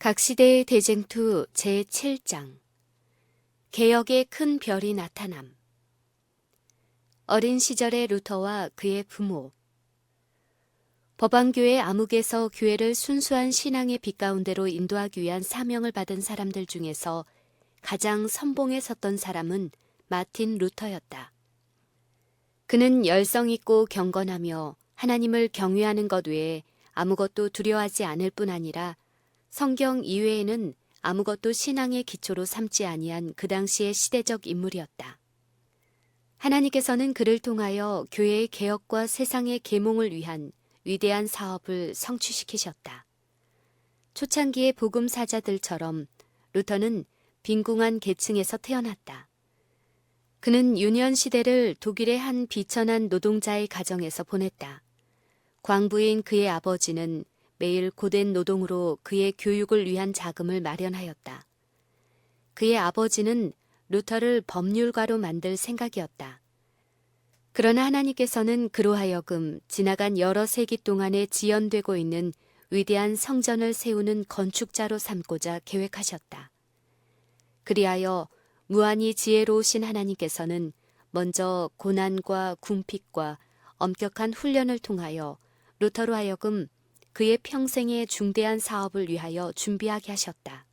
각시대의 대쟁투 제7장 개혁의 큰 별이 나타남. 어린 시절의 루터와 그의 부모. 법왕교회 암흑에서 교회를 순수한 신앙의 빛 가운데로 인도하기 위한 사명을 받은 사람들 중에서 가장 선봉에 섰던 사람은 마틴 루터였다. 그는 열성 있고 경건하며 하나님을 경외하는 것 외에 아무것도 두려워하지 않을 뿐 아니라 성경 이외에는 아무것도 신앙의 기초로 삼지 아니한 그 당시의 시대적 인물이었다. 하나님께서는 그를 통하여 교회의 개혁과 세상의 계몽을 위한 위대한 사업을 성취시키셨다. 초창기의 복음 사자들처럼 루터는 빈궁한 계층에서 태어났다. 그는 유년 시대를 독일의 한 비천한 노동자의 가정에서 보냈다. 광부인 그의 아버지는 매일 고된 노동으로 그의 교육을 위한 자금을 마련하였다. 그의 아버지는 루터를 법률가로 만들 생각이었다. 그러나 하나님께서는 그로 하여금 지나간 여러 세기 동안에 지연되고 있는 위대한 성전을 세우는 건축자로 삼고자 계획하셨다. 그리하여 무한히 지혜로우신 하나님께서는 먼저 고난과 궁핍과 엄격한 훈련을 통하여 루터로 하여금 그의 평생의 중대한 사업을 위하여 준비하게 하셨다.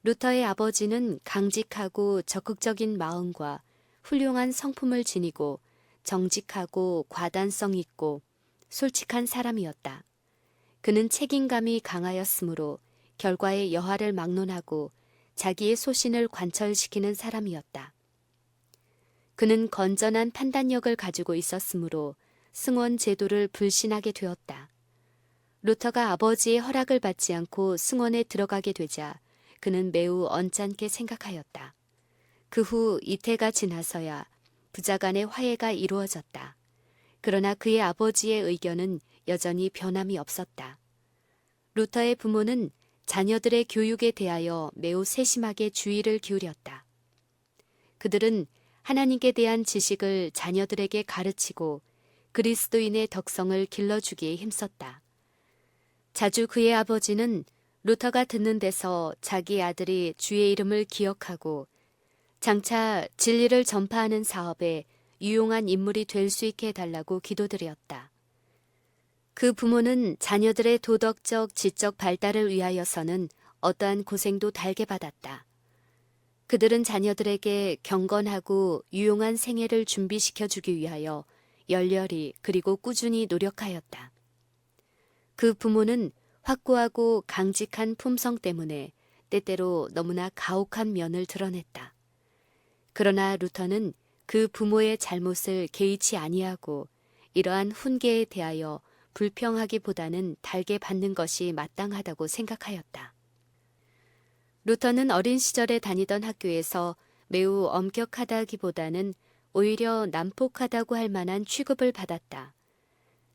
루터의 아버지는 강직하고 적극적인 마음과 훌륭한 성품을 지니고 정직하고 과단성 있고 솔직한 사람이었다. 그는 책임감이 강하였으므로 결과의 여하를 막론하고 자기의 소신을 관철시키는 사람이었다. 그는 건전한 판단력을 가지고 있었으므로 승원 제도를 불신하게 되었다. 루터가 아버지의 허락을 받지 않고 승원에 들어가게 되자 그는 매우 언짢게 생각하였다. 그 후 이태가 지나서야 부자 간의 화해가 이루어졌다. 그러나 그의 아버지의 의견은 여전히 변함이 없었다. 루터의 부모는 자녀들의 교육에 대하여 매우 세심하게 주의를 기울였다. 그들은 하나님께 대한 지식을 자녀들에게 가르치고 그리스도인의 덕성을 길러주기에 힘썼다. 자주 그의 아버지는 루터가 듣는 데서 자기 아들이 주의 이름을 기억하고 장차 진리를 전파하는 사업에 유용한 인물이 될 수 있게 해달라고 기도드렸다. 그 부모는 자녀들의 도덕적, 지적 발달을 위하여서는 어떠한 고생도 달게 받았다. 그들은 자녀들에게 경건하고 유용한 생애를 준비시켜주기 위하여 열렬히 그리고 꾸준히 노력하였다. 그 부모는 확고하고 강직한 품성 때문에 때때로 너무나 가혹한 면을 드러냈다. 그러나 루터는 그 부모의 잘못을 개의치 아니하고 이러한 훈계에 대하여 불평하기보다는 달게 받는 것이 마땅하다고 생각하였다. 루터는 어린 시절에 다니던 학교에서 매우 엄격하다기보다는 오히려 난폭하다고 할 만한 취급을 받았다.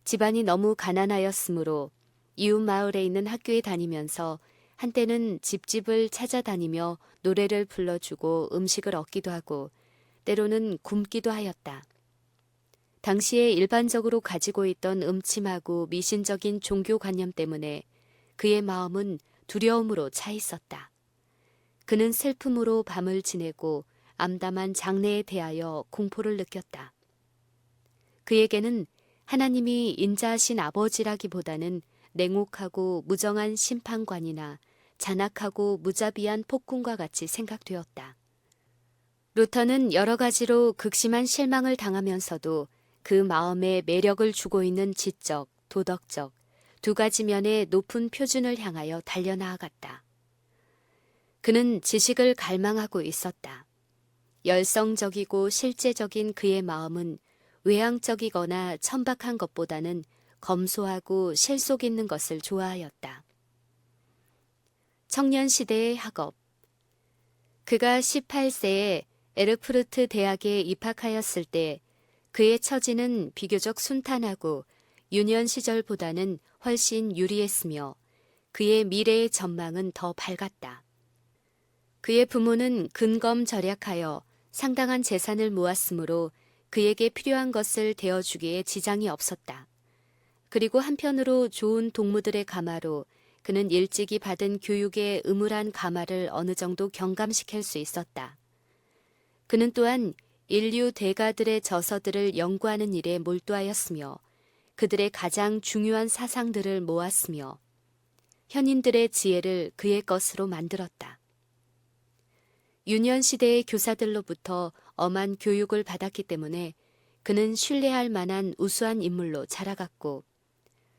집안이 너무 가난하였으므로 이웃 마을에 있는 학교에 다니면서 한때는 집집을 찾아다니며 노래를 불러주고 음식을 얻기도 하고 때로는 굶기도 하였다. 당시에 일반적으로 가지고 있던 음침하고 미신적인 종교관념 때문에 그의 마음은 두려움으로 차 있었다. 그는 슬픔으로 밤을 지내고 암담한 장래에 대하여 공포를 느꼈다. 그에게는 하나님이 인자하신 아버지라기보다는 냉혹하고 무정한 심판관이나 잔악하고 무자비한 폭군과 같이 생각되었다. 루터는 여러 가지로 극심한 실망을 당하면서도 그 마음에 매력을 주고 있는 지적, 도덕적 두 가지 면의 높은 표준을 향하여 달려나아갔다. 그는 지식을 갈망하고 있었다. 열성적이고 실제적인 그의 마음은 외향적이거나 천박한 것보다는 검소하고 실속 있는 것을 좋아하였다. 청년 시대의 학업. 그가 18세에 에르푸르트 대학에 입학하였을 때 그의 처지는 비교적 순탄하고 유년 시절보다는 훨씬 유리했으며 그의 미래의 전망은 더 밝았다. 그의 부모는 근검절약하여 상당한 재산을 모았으므로 그에게 필요한 것을 대어주기에 지장이 없었다. 그리고 한편으로 좋은 동무들의 가마로 그는 일찍이 받은 교육의 음울한 가마를 어느 정도 경감시킬 수 있었다. 그는 또한 인류 대가들의 저서들을 연구하는 일에 몰두하였으며 그들의 가장 중요한 사상들을 모았으며 현인들의 지혜를 그의 것으로 만들었다. 유년 시대의 교사들로부터 엄한 교육을 받았기 때문에 그는 신뢰할 만한 우수한 인물로 자라갔고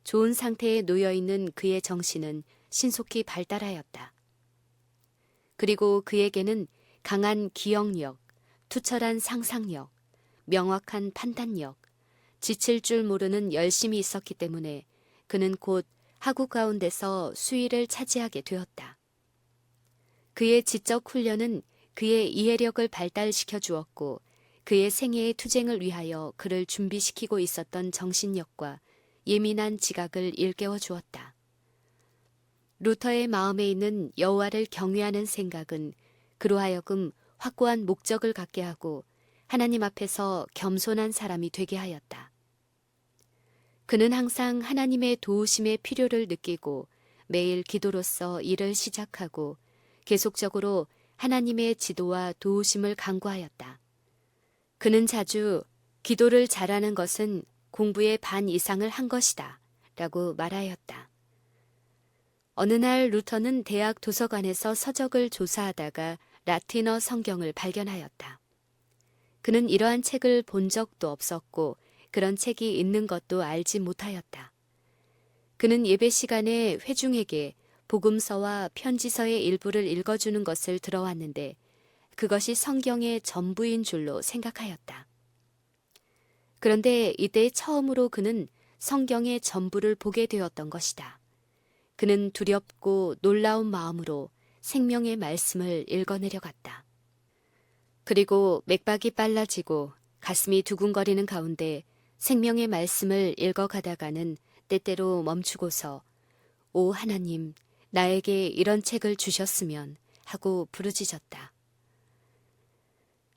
좋은 상태에 놓여있는 그의 정신은 신속히 발달하였다. 그리고 그에게는 강한 기억력, 투철한 상상력, 명확한 판단력, 지칠 줄 모르는 열심이 있었기 때문에 그는 곧 학우 가운데서 수위를 차지하게 되었다. 그의 지적 훈련은 그의 이해력을 발달시켜 주었고 그의 생애의 투쟁을 위하여 그를 준비시키고 있었던 정신력과 예민한 지각을 일깨워 주었다. 루터의 마음에 있는 여호와를 경외하는 생각은 그로 하여금 확고한 목적을 갖게 하고 하나님 앞에서 겸손한 사람이 되게 하였다. 그는 항상 하나님의 도우심의 필요를 느끼고 매일 기도로서 일을 시작하고 계속적으로 하나님의 지도와 도우심을 간구하였다. 그는 자주 기도를 잘하는 것은 공부의 반 이상을 한 것이다 라고 말하였다. 어느 날 루터는 대학 도서관에서 서적을 조사하다가 라틴어 성경을 발견하였다. 그는 이러한 책을 본 적도 없었고 그런 책이 있는 것도 알지 못하였다. 그는 예배 시간에 회중에게 복음서와 편지서의 일부를 읽어주는 것을 들어왔는데 그것이 성경의 전부인 줄로 생각하였다. 그런데 이때 처음으로 그는 성경의 전부를 보게 되었던 것이다. 그는 두렵고 놀라운 마음으로 생명의 말씀을 읽어내려갔다. 그리고 맥박이 빨라지고 가슴이 두근거리는 가운데 생명의 말씀을 읽어가다가는 때때로 멈추고서 오 하나님, 나에게 이런 책을 주셨으면 하고 부르짖었다.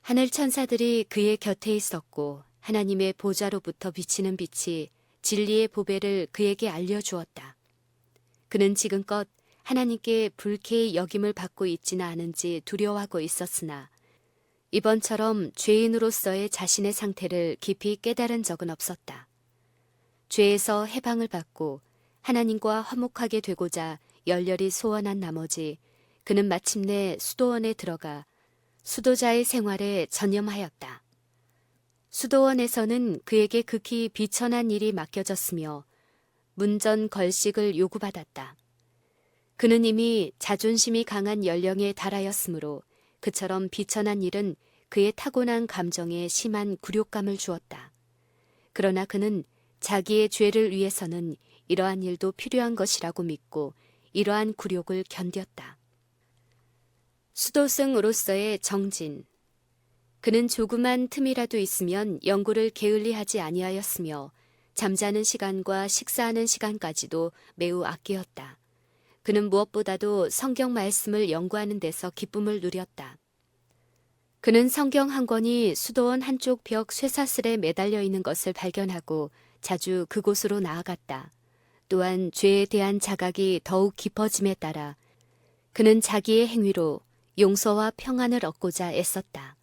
하늘 천사들이 그의 곁에 있었고 하나님의 보좌로부터 비치는 빛이 진리의 보배를 그에게 알려주었다. 그는 지금껏 하나님께 불쾌히 여김을 받고 있지는 않은지 두려워하고 있었으나 이번처럼 죄인으로서의 자신의 상태를 깊이 깨달은 적은 없었다. 죄에서 해방을 받고 하나님과 화목하게 되고자 열렬히 소원한 나머지 그는 마침내 수도원에 들어가 수도자의 생활에 전념하였다. 수도원에서는 그에게 극히 비천한 일이 맡겨졌으며 문전 걸식을 요구받았다. 그는 이미 자존심이 강한 연령에 달하였으므로 그처럼 비천한 일은 그의 타고난 감정에 심한 굴욕감을 주었다. 그러나 그는 자기의 죄를 위해서는 이러한 일도 필요한 것이라고 믿고 이러한 굴욕을 견뎠다. 수도승으로서의 정진. 그는 조그만 틈이라도 있으면 연구를 게을리하지 아니하였으며 잠자는 시간과 식사하는 시간까지도 매우 아끼었다. 그는 무엇보다도 성경 말씀을 연구하는 데서 기쁨을 누렸다. 그는 성경 한 권이 수도원 한쪽 벽 쇠사슬에 매달려 있는 것을 발견하고 자주 그곳으로 나아갔다. 또한 죄에 대한 자각이 더욱 깊어짐에 따라 그는 자기의 행위로 용서와 평안을 얻고자 애썼다.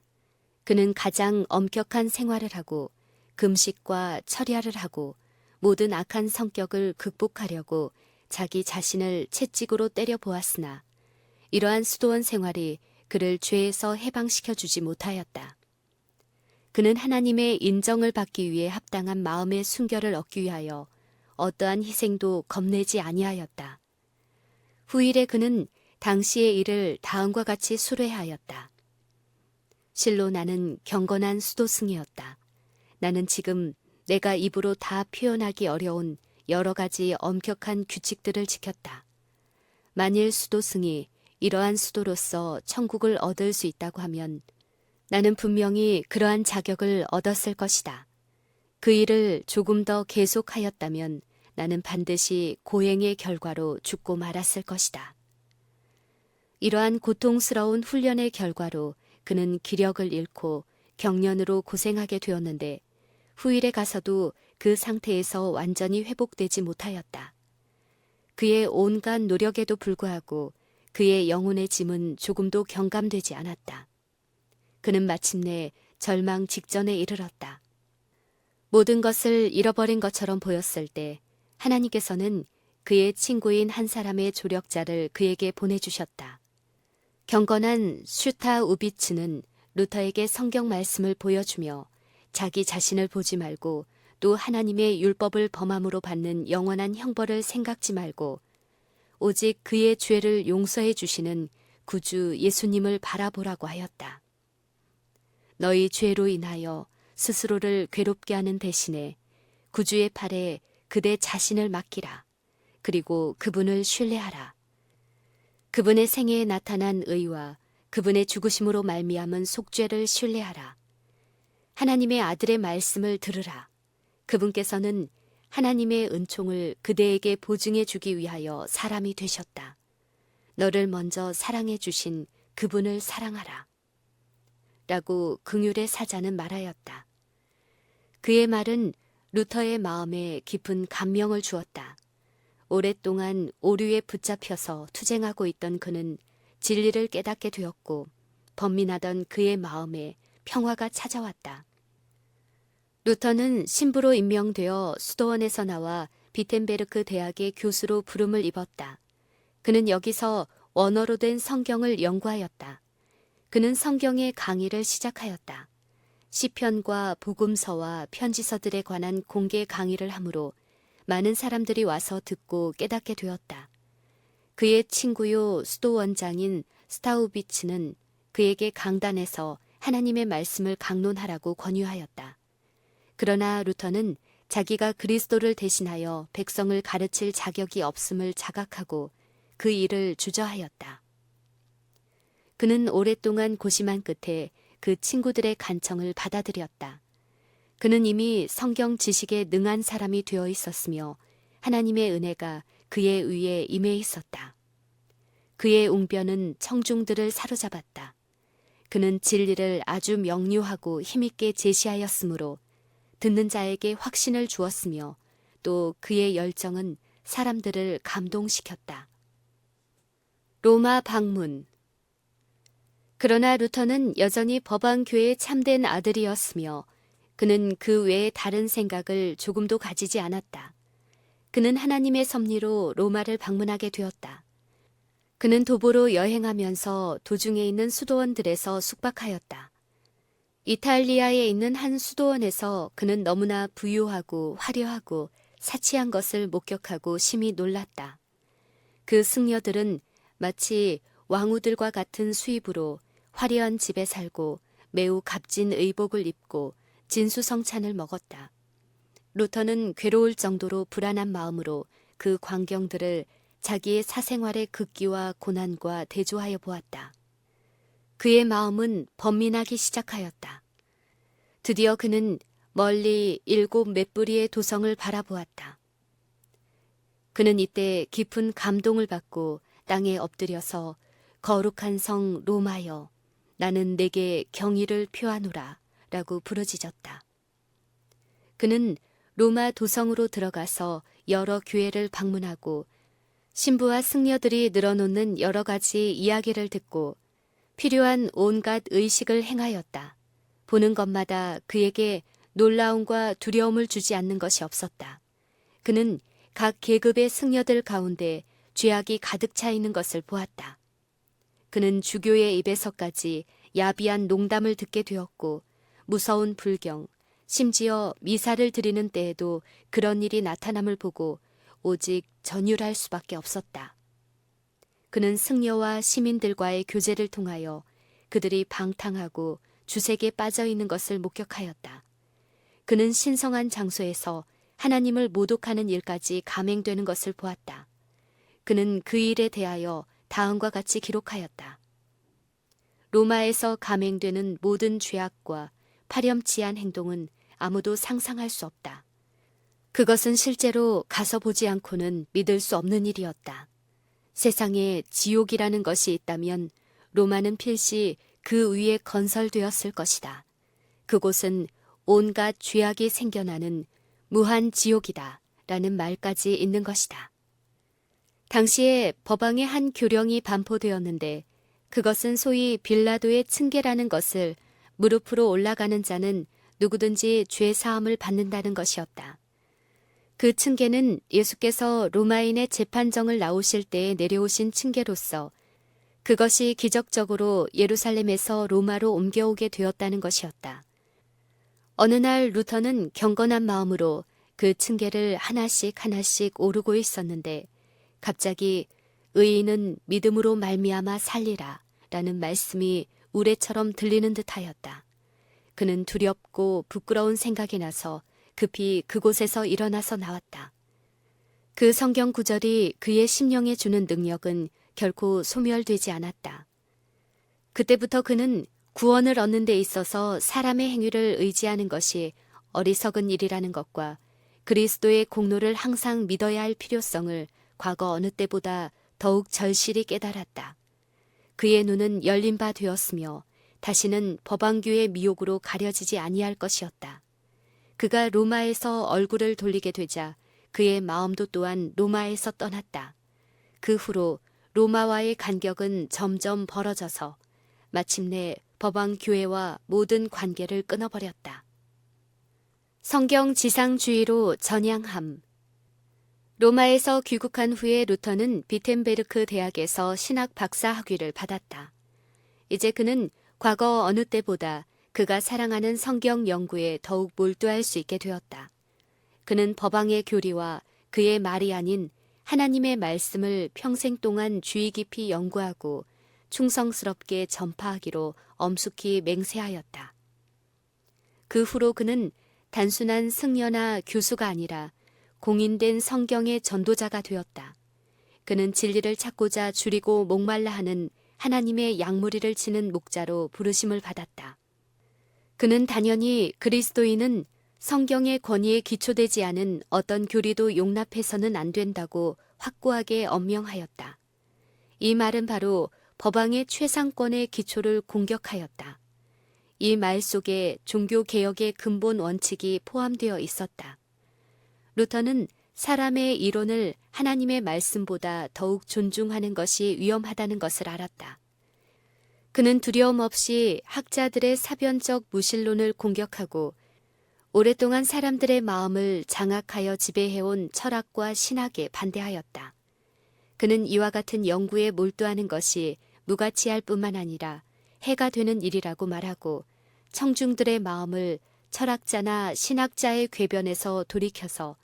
그는 가장 엄격한 생활을 하고 금식과 철야를 하고 모든 악한 성격을 극복하려고 자기 자신을 채찍으로 때려 보았으나 이러한 수도원 생활이 그를 죄에서 해방시켜주지 못하였다. 그는 하나님의 인정을 받기 위해 합당한 마음의 순결을 얻기 위하여 어떠한 희생도 겁내지 아니하였다. 후일에 그는 당시의 일을 다음과 같이 수레하였다. 실로 나는 경건한 수도승이었다. 나는 지금 내가 입으로 다 표현하기 어려운 여러 가지 엄격한 규칙들을 지켰다. 만일 수도승이 이러한 수도로서 천국을 얻을 수 있다고 하면 나는 분명히 그러한 자격을 얻었을 것이다. 그 일을 조금 더 계속하였다면 나는 반드시 고행의 결과로 죽고 말았을 것이다. 이러한 고통스러운 훈련의 결과로 그는 기력을 잃고 경련으로 고생하게 되었는데 후일에 가서도 그 상태에서 완전히 회복되지 못하였다. 그의 온갖 노력에도 불구하고 그의 영혼의 짐은 조금도 경감되지 않았다. 그는 마침내 절망 직전에 이르렀다. 모든 것을 잃어버린 것처럼 보였을 때 하나님께서는 그의 친구인 한 사람의 조력자를 그에게 보내주셨다. 경건한 슈타 우비츠는 루터에게 성경 말씀을 보여주며 자기 자신을 보지 말고 또 하나님의 율법을 범함으로 받는 영원한 형벌을 생각지 말고 오직 그의 죄를 용서해 주시는 구주 예수님을 바라보라고 하였다. 너희 죄로 인하여 스스로를 괴롭게 하는 대신에 구주의 팔에 그대 자신을 맡기라. 그리고 그분을 신뢰하라. 그분의 생애에 나타난 의와 그분의 죽으심으로 말미암은 속죄를 신뢰하라. 하나님의 아들의 말씀을 들으라. 그분께서는 하나님의 은총을 그대에게 보증해 주기 위하여 사람이 되셨다. 너를 먼저 사랑해 주신 그분을 사랑하라. 라고 긍휼의 사자는 말하였다. 그의 말은 루터의 마음에 깊은 감명을 주었다. 오랫동안 오류에 붙잡혀서 투쟁하고 있던 그는 진리를 깨닫게 되었고 번민하던 그의 마음에 평화가 찾아왔다. 루터는 신부로 임명되어 수도원에서 나와 비텐베르크 대학의 교수로 부름을 입었다. 그는 여기서 원어로 된 성경을 연구하였다. 그는 성경의 강의를 시작하였다. 시편과 복음서와 편지서들에 관한 공개 강의를 하므로 많은 사람들이 와서 듣고 깨닫게 되었다. 그의 친구요 수도원장인 스타우비츠는 그에게 강단에서 하나님의 말씀을 강론하라고 권유하였다. 그러나 루터는 자기가 그리스도를 대신하여 백성을 가르칠 자격이 없음을 자각하고 그 일을 주저하였다. 그는 오랫동안 고심한 끝에 그 친구들의 간청을 받아들였다. 그는 이미 성경 지식에 능한 사람이 되어 있었으며 하나님의 은혜가 그의 위에 임해 있었다. 그의 웅변은 청중들을 사로잡았다. 그는 진리를 아주 명료하고 힘있게 제시하였으므로 듣는 자에게 확신을 주었으며 또 그의 열정은 사람들을 감동시켰다. 로마 방문. 그러나 루터는 여전히 법왕교회의 참된 아들이었으며 그는 그 외에 다른 생각을 조금도 가지지 않았다. 그는 하나님의 섭리로 로마를 방문하게 되었다. 그는 도보로 여행하면서 도중에 있는 수도원들에서 숙박하였다. 이탈리아에 있는 한 수도원에서 그는 너무나 부유하고 화려하고 사치한 것을 목격하고 심히 놀랐다. 그 승려들은 마치 왕후들과 같은 수입으로 화려한 집에 살고 매우 값진 의복을 입고 진수성찬을 먹었다. 루터는 괴로울 정도로 불안한 마음으로 그 광경들을 자기의 사생활의 극기와 고난과 대조하여 보았다. 그의 마음은 번민하기 시작하였다. 드디어 그는 멀리 7 맷뿌리의 도성을 바라보았다. 그는 이때 깊은 감동을 받고 땅에 엎드려서 거룩한 성 로마여, 나는 내게 경의를 표하노라 라고 부르짖었다. 그는 로마 도성으로 들어가서 여러 교회를 방문하고 신부와 승려들이 늘어놓는 여러 가지 이야기를 듣고 필요한 온갖 의식을 행하였다. 보는 것마다 그에게 놀라움과 두려움을 주지 않는 것이 없었다. 그는 각 계급의 승려들 가운데 죄악이 가득 차 있는 것을 보았다. 그는 주교의 입에서까지 야비한 농담을 듣게 되었고 무서운 불경, 심지어 미사를 드리는 때에도 그런 일이 나타남을 보고 오직 전율할 수밖에 없었다. 그는 승려와 시민들과의 교제를 통하여 그들이 방탕하고 주색에 빠져 있는 것을 목격하였다. 그는 신성한 장소에서 하나님을 모독하는 일까지 감행되는 것을 보았다. 그는 그 일에 대하여 다음과 같이 기록하였다. 로마에서 감행되는 모든 죄악과 파렴치한 행동은 아무도 상상할 수 없다. 그것은 실제로 가서 보지 않고는 믿을 수 없는 일이었다. 세상에 지옥이라는 것이 있다면 로마는 필시 그 위에 건설되었을 것이다. 그곳은 온갖 죄악이 생겨나는 무한 지옥이다 라는 말까지 있는 것이다. 당시에 법왕의 한 교령이 반포되었는데 그것은 소위 빌라도의 층계라는 것을 무릎으로 올라가는 자는 누구든지 죄 사함을 받는다는 것이었다. 그 층계는 예수께서 로마인의 재판정을 나오실 때에 내려오신 층계로서 그것이 기적적으로 예루살렘에서 로마로 옮겨오게 되었다는 것이었다. 어느 날 루터는 경건한 마음으로 그 층계를 하나씩 하나씩 오르고 있었는데 갑자기 의인은 믿음으로 말미암아 살리라 라는 말씀이 우레처럼 들리는 듯하였다. 그는 두렵고 부끄러운 생각이 나서 급히 그곳에서 일어나서 나왔다. 그 성경 구절이 그의 심령에 주는 능력은 결코 소멸되지 않았다. 그때부터 그는 구원을 얻는 데 있어서 사람의 행위를 의지하는 것이 어리석은 일이라는 것과 그리스도의 공로를 항상 믿어야 할 필요성을 과거 어느 때보다 더욱 절실히 깨달았다. 그의 눈은 열린 바 되었으며 다시는 법왕교의 미혹으로 가려지지 아니할 것이었다. 그가 로마에서 얼굴을 돌리게 되자 그의 마음도 또한 로마에서 떠났다. 그 후로 로마와의 간격은 점점 벌어져서 마침내 법왕교회와 모든 관계를 끊어버렸다. 성경 지상주의로 전향함. 로마에서 귀국한 후에 루터는 비텐베르크 대학에서 신학 박사 학위를 받았다. 이제 그는 과거 어느 때보다 그가 사랑하는 성경 연구에 더욱 몰두할 수 있게 되었다. 그는 법왕의 교리와 그의 말이 아닌 하나님의 말씀을 평생 동안 주의 깊이 연구하고 충성스럽게 전파하기로 엄숙히 맹세하였다. 그 후로 그는 단순한 승려나 교수가 아니라 공인된 성경의 전도자가 되었다. 그는 진리를 찾고자 줄이고 목말라 하는 하나님의 양무리를 치는 목자로 부르심을 받았다. 그는 단연히 그리스도인은 성경의 권위에 기초되지 않은 어떤 교리도 용납해서는 안 된다고 확고하게 엄명하였다. 이 말은 바로 법왕의 최상권의 기초를 공격하였다. 이 말 속에 종교개혁의 근본 원칙이 포함되어 있었다. 루터는 사람의 이론을 하나님의 말씀보다 더욱 존중하는 것이 위험하다는 것을 알았다. 그는 두려움 없이 학자들의 사변적 무신론을 공격하고 오랫동안 사람들의 마음을 장악하여 지배해온 철학과 신학에 반대하였다. 그는 이와 같은 연구에 몰두하는 것이 무가치할 뿐만 아니라 해가 되는 일이라고 말하고 청중들의 마음을 철학자나 신학자의 궤변에서 돌이켜서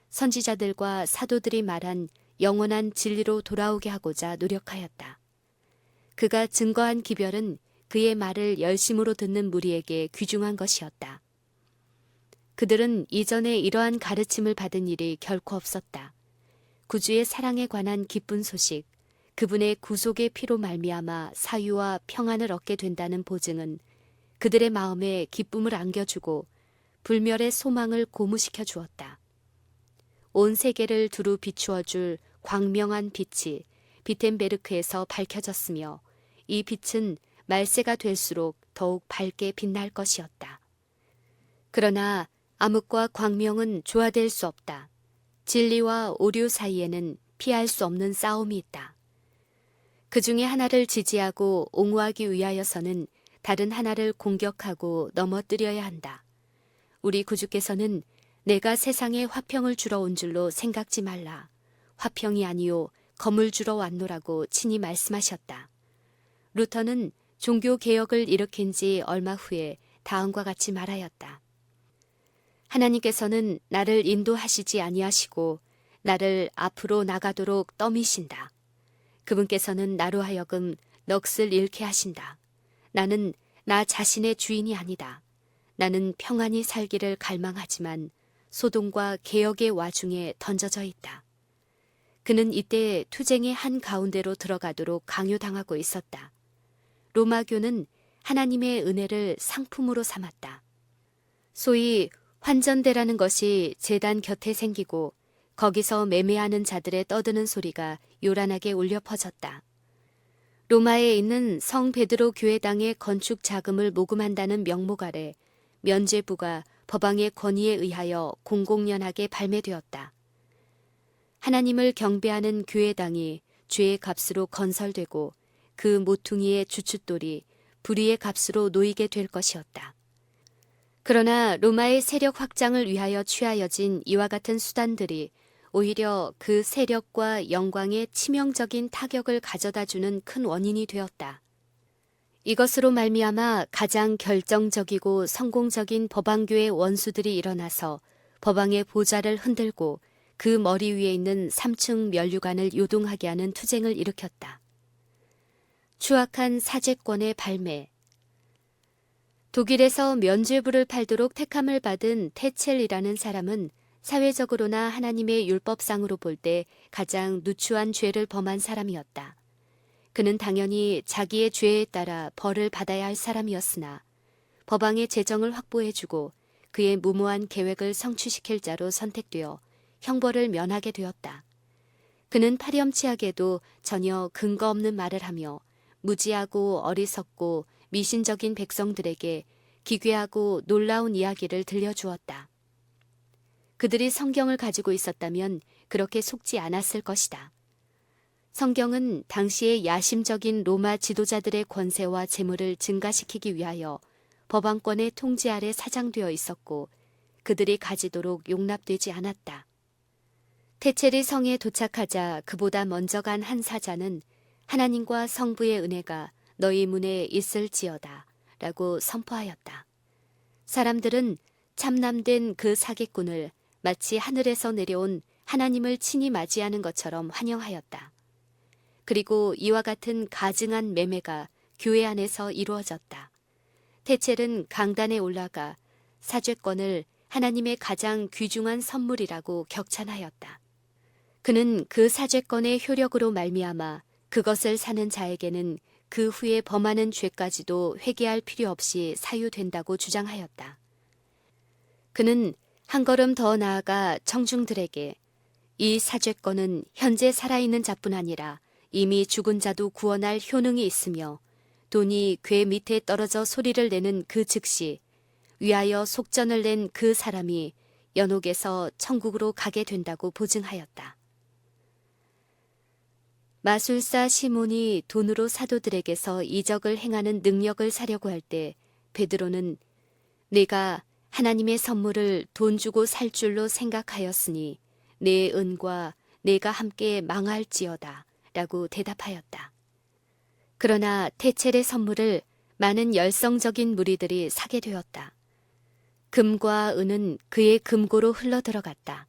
선지자들과 사도들이 말한 영원한 진리로 돌아오게 하고자 노력하였다. 그가 증거한 기별은 그의 말을 열심으로 듣는 무리에게 귀중한 것이었다. 그들은 이전에 이러한 가르침을 받은 일이 결코 없었다. 구주의 사랑에 관한 기쁜 소식, 그분의 구속의 피로 말미암아 사유와 평안을 얻게 된다는 보증은 그들의 마음에 기쁨을 안겨주고 불멸의 소망을 고무시켜 주었다. 온 세계를 두루 비추어줄 광명한 빛이 비텐베르크에서 밝혀졌으며 이 빛은 말세가 될수록 더욱 밝게 빛날 것이었다. 그러나 암흑과 광명은 조화될 수 없다. 진리와 오류 사이에는 피할 수 없는 싸움이 있다. 그 중에 하나를 지지하고 옹호하기 위하여서는 다른 하나를 공격하고 넘어뜨려야 한다. 우리 구주께서는 내가 세상에 화평을 주러 온 줄로 생각지 말라. 화평이 아니요 검을 주러 왔노라고 친히 말씀하셨다. 루터는 종교개혁을 일으킨 지 얼마 후에 다음과 같이 말하였다. 하나님께서는 나를 인도하시지 아니하시고 나를 앞으로 나가도록 떠미신다. 그분께서는 나로 하여금 넋을 잃게 하신다. 나는 나 자신의 주인이 아니다. 나는 평안히 살기를 갈망하지만 소동과 개혁의 와중에 던져져 있다. 그는 이때 투쟁의 한 가운데로 들어가도록 강요당하고 있었다. 로마교는 하나님의 은혜를 상품으로 삼았다. 소위 환전대라는 것이 제단 곁에 생기고 거기서 매매하는 자들의 떠드는 소리가 요란하게 울려 퍼졌다. 로마에 있는 성 베드로 교회당의 건축 자금을 모금한다는 명목 아래 면죄부가 법왕의 권위에 의하여 공공연하게 발매되었다. 하나님을 경배하는 교회당이 죄의 값으로 건설되고 그 모퉁이의 주춧돌이 불의의 값으로 놓이게 될 것이었다. 그러나 로마의 세력 확장을 위하여 취하여진 이와 같은 수단들이 오히려 그 세력과 영광에 치명적인 타격을 가져다주는 큰 원인이 되었다. 이것으로 말미암아 가장 결정적이고 성공적인 법왕교의 원수들이 일어나서 법왕의 보좌를 흔들고 그 머리 위에 있는 3층 면류관을 요동하게 하는 투쟁을 일으켰다. 추악한 사제권의 발매. 독일에서 면죄부를 팔도록 택함을 받은 테첼이라는 사람은 사회적으로나 하나님의 율법상으로 볼 때 가장 누추한 죄를 범한 사람이었다. 그는 당연히 자기의 죄에 따라 벌을 받아야 할 사람이었으나 법왕의 재정을 확보해주고 그의 무모한 계획을 성취시킬 자로 선택되어 형벌을 면하게 되었다. 그는 파렴치하게도 전혀 근거 없는 말을 하며 무지하고 어리석고 미신적인 백성들에게 기괴하고 놀라운 이야기를 들려주었다. 그들이 성경을 가지고 있었다면 그렇게 속지 않았을 것이다. 성경은 당시의 야심적인 로마 지도자들의 권세와 재물을 증가시키기 위하여 법왕권의 통제 아래 사장되어 있었고 그들이 가지도록 용납되지 않았다. 테첼이 성에 도착하자 그보다 먼저 간 한 사자는 하나님과 성부의 은혜가 너희 문에 있을지어다 라고 선포하였다. 사람들은 참남된 그 사기꾼을 마치 하늘에서 내려온 하나님을 친히 맞이하는 것처럼 환영하였다. 그리고 이와 같은 가증한 매매가 교회 안에서 이루어졌다. 테첼은 강단에 올라가 사죄권을 하나님의 가장 귀중한 선물이라고 격찬하였다. 그는 그 사죄권의 효력으로 말미암아 그것을 사는 자에게는 그 후에 범하는 죄까지도 회개할 필요 없이 사유된다고 주장하였다. 그는 한 걸음 더 나아가 청중들에게 이 사죄권은 현재 살아있는 자뿐 아니라 이미 죽은 자도 구원할 효능이 있으며 돈이 궤 밑에 떨어져 소리를 내는 그 즉시 위하여 속전을 낸 그 사람이 연옥에서 천국으로 가게 된다고 보증하였다. 마술사 시몬이 돈으로 사도들에게서 이적을 행하는 능력을 사려고 할 때 베드로는 내가 하나님의 선물을 돈 주고 살 줄로 생각하였으니 내 은과 내가 함께 망할지어다 라고 대답하였다. 그러나 테첼의 선물을 많은 열성적인 무리들이 사게 되었다. 금과 은은 그의 금고로 흘러들어갔다.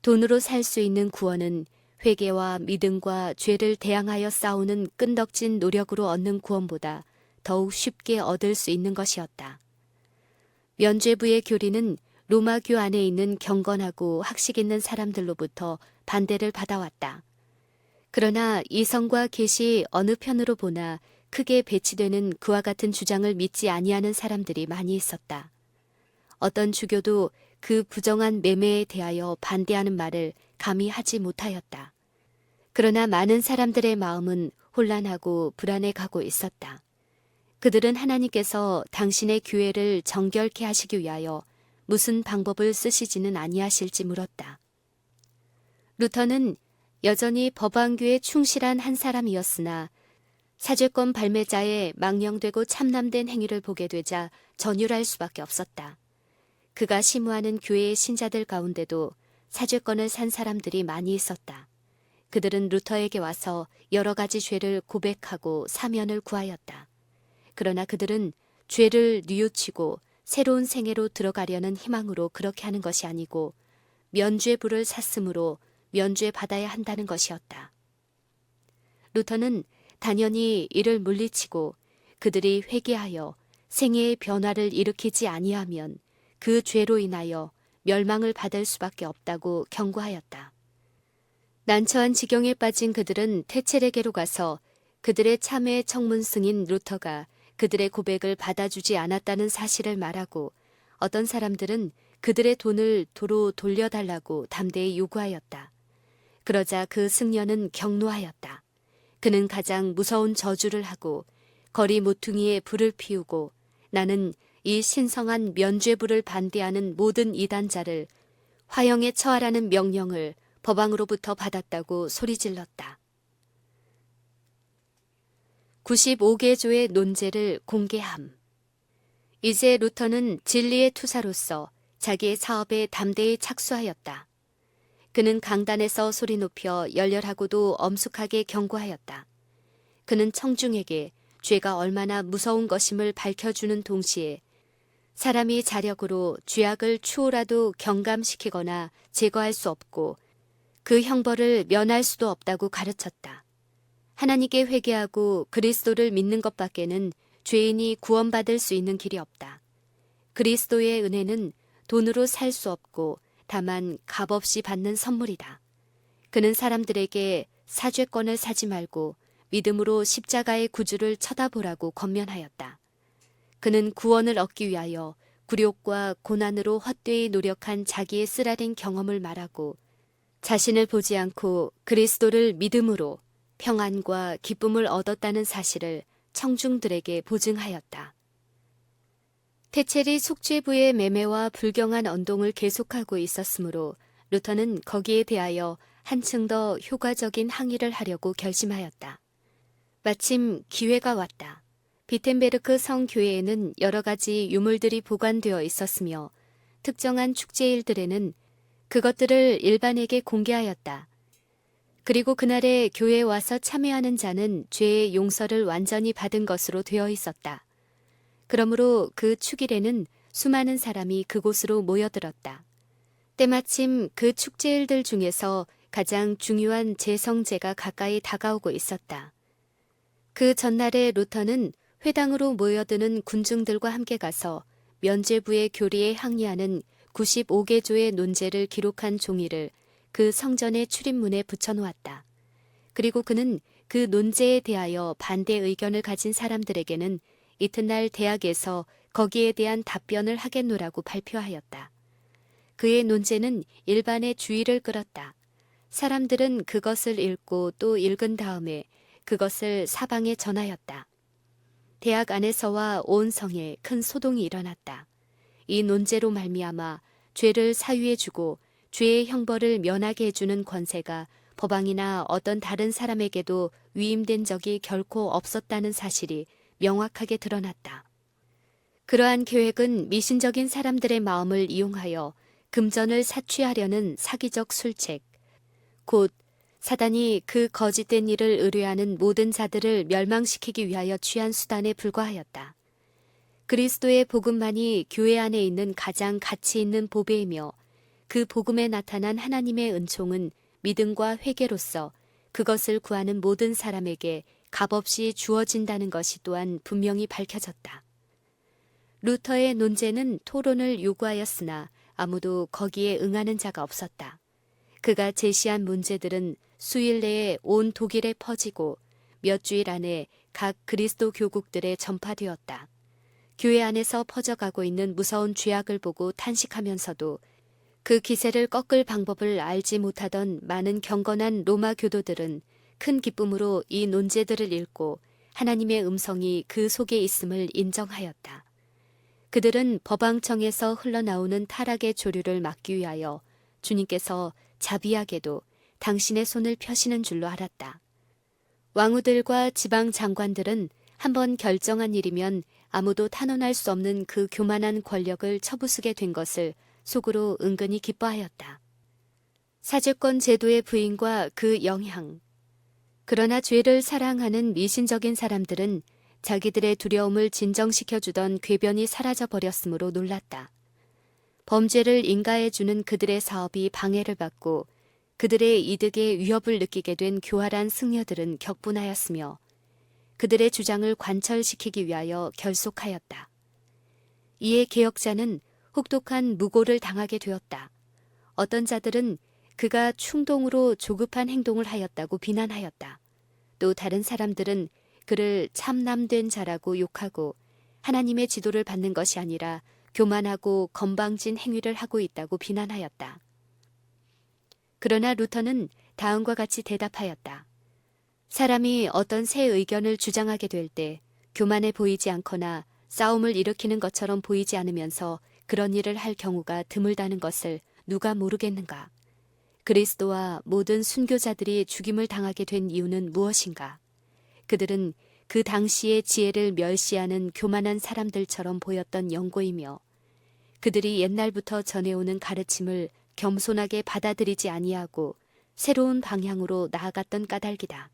돈으로 살 수 있는 구원은 회개와 믿음과 죄를 대항하여 싸우는 끈덕진 노력으로 얻는 구원보다 더욱 쉽게 얻을 수 있는 것이었다. 면죄부의 교리는 로마교 안에 있는 경건하고 학식 있는 사람들로부터 반대를 받아왔다. 그러나 이성과 계시 어느 편으로 보나 크게 배치되는 그와 같은 주장을 믿지 아니하는 사람들이 많이 있었다. 어떤 주교도 그 부정한 매매에 대하여 반대하는 말을 감히 하지 못하였다. 그러나 많은 사람들의 마음은 혼란하고 불안해 가고 있었다. 그들은 하나님께서 당신의 교회를 정결케 하시기 위하여 무슨 방법을 쓰시지는 아니하실지 물었다. 루터는 여전히 법왕교에 충실한 한 사람이었으나 사죄권 발매자의 망령되고 참남된 행위를 보게 되자 전율할 수밖에 없었다. 그가 심우하는 교회의 신자들 가운데도 사죄권을 산 사람들이 많이 있었다. 그들은 루터에게 와서 여러 가지 죄를 고백하고 사면을 구하였다. 그러나 그들은 죄를 뉘우치고 새로운 생애로 들어가려는 희망으로 그렇게 하는 것이 아니고 면죄부를 샀으므로 면죄 받아야 한다는 것이었다. 루터는 단연히 이를 물리치고 그들이 회개하여 생애의 변화를 일으키지 아니하면 그 죄로 인하여 멸망을 받을 수밖에 없다고 경고하였다. 난처한 지경에 빠진 그들은 테첼에게로 가서 그들의 참회 청문 승인 루터가 그들의 고백을 받아주지 않았다는 사실을 말하고 어떤 사람들은 그들의 돈을 도로 돌려달라고 담대히 요구하였다. 그러자 그 승려는 경노하였다. 그는 가장 무서운 저주를 하고 거리 모퉁이에 불을 피우고 나는 이 신성한 면죄부를 반대하는 모든 이단자를 화형에 처하라는 명령을 법왕으로부터 받았다고 소리질렀다. 95개조의 논제를 공개함. 이제 루터는 진리의 투사로서 자기의 사업에 담대히 착수하였다. 그는 강단에서 소리 높여 열렬하고도 엄숙하게 경고하였다. 그는 청중에게 죄가 얼마나 무서운 것임을 밝혀주는 동시에 사람이 자력으로 죄악을 추호라도 경감시키거나 제거할 수 없고 그 형벌을 면할 수도 없다고 가르쳤다. 하나님께 회개하고 그리스도를 믿는 것밖에는 죄인이 구원받을 수 있는 길이 없다. 그리스도의 은혜는 돈으로 살 수 없고 다만 값없이 받는 선물이다. 그는 사람들에게 사죄권을 사지 말고 믿음으로 십자가의 구주를 쳐다보라고 권면하였다. 그는 구원을 얻기 위하여 굴욕과 고난으로 헛되이 노력한 자기의 쓰라린 경험을 말하고 자신을 보지 않고 그리스도를 믿음으로 평안과 기쁨을 얻었다는 사실을 청중들에게 보증하였다. 테첼이 속죄부의 매매와 불경한 언동을 계속하고 있었으므로 루터는 거기에 대하여 한층 더 효과적인 항의를 하려고 결심하였다. 마침 기회가 왔다. 비텐베르크 성교회에는 여러 가지 유물들이 보관되어 있었으며 특정한 축제일들에는 그것들을 일반에게 공개하였다. 그리고 그날에 교회에 와서 참여하는 자는 죄의 용서를 완전히 받은 것으로 되어 있었다. 그러므로 그 축일에는 수많은 사람이 그곳으로 모여들었다. 때마침 그 축제일들 중에서 가장 중요한 제성제가 가까이 다가오고 있었다. 그 전날에 루터는 회당으로 모여드는 군중들과 함께 가서 면죄부의 교리에 항의하는 95개조의 논제를 기록한 종이를 그 성전의 출입문에 붙여놓았다. 그리고 그는 그 논제에 대하여 반대 의견을 가진 사람들에게는 이튿날 대학에서 거기에 대한 답변을 하겠노라고 발표하였다. 그의 논제는 일반의 주의를 끌었다. 사람들은 그것을 읽고 또 읽은 다음에 그것을 사방에 전하였다. 대학 안에서와 온 성에 큰 소동이 일어났다. 이 논제로 말미암아 죄를 사유해주고 죄의 형벌을 면하게 해주는 권세가 법왕이나 어떤 다른 사람에게도 위임된 적이 결코 없었다는 사실이 명확하게 드러났다. 그러한 계획은 미신적인 사람들의 마음을 이용하여 금전을 사취하려는 사기적 술책, 곧 사단이 그 거짓된 일을 의뢰하는 모든 자들을 멸망시키기 위하여 취한 수단에 불과하였다. 그리스도의 복음만이 교회 안에 있는 가장 가치 있는 보배이며 그 복음에 나타난 하나님의 은총은 믿음과 회개로서 그것을 구하는 모든 사람에게 값없이 주어진다는 것이 또한 분명히 밝혀졌다. 루터의 논제는 토론을 요구하였으나 아무도 거기에 응하는 자가 없었다. 그가 제시한 문제들은 수일 내에 온 독일에 퍼지고 몇 주일 안에 각 그리스도 교국들에 전파되었다. 교회 안에서 퍼져가고 있는 무서운 죄악을 보고 탄식하면서도 그 기세를 꺾을 방법을 알지 못하던 많은 경건한 로마 교도들은 큰 기쁨으로 이 논제들을 읽고 하나님의 음성이 그 속에 있음을 인정하였다. 그들은 법왕청에서 흘러나오는 타락의 조류를 막기 위하여 주님께서 자비하게도 당신의 손을 펴시는 줄로 알았다. 왕후들과 지방 장관들은 한번 결정한 일이면 아무도 탄원할 수 없는 그 교만한 권력을 쳐부수게 된 것을 속으로 은근히 기뻐하였다. 사죄권 제도의 부인과 그 영향. 그러나 죄를 사랑하는 미신적인 사람들은 자기들의 두려움을 진정시켜주던 궤변이 사라져버렸으므로 놀랐다. 범죄를 인가해주는 그들의 사업이 방해를 받고 그들의 이득에 위협을 느끼게 된 교활한 승려들은 격분하였으며 그들의 주장을 관철시키기 위하여 결속하였다. 이에 개혁자는 혹독한 무고를 당하게 되었다. 어떤 자들은 그가 충동으로 조급한 행동을 하였다고 비난하였다. 또 다른 사람들은 그를 참남된 자라고 욕하고 하나님의 지도를 받는 것이 아니라 교만하고 건방진 행위를 하고 있다고 비난하였다. 그러나 루터는 다음과 같이 대답하였다. 사람이 어떤 새 의견을 주장하게 될 때 교만해 보이지 않거나 싸움을 일으키는 것처럼 보이지 않으면서 그런 일을 할 경우가 드물다는 것을 누가 모르겠는가. 그리스도와 모든 순교자들이 죽임을 당하게 된 이유는 무엇인가? 그들은 그 당시의 지혜를 멸시하는 교만한 사람들처럼 보였던 연고이며 그들이 옛날부터 전해오는 가르침을 겸손하게 받아들이지 아니하고 새로운 방향으로 나아갔던 까닭이다.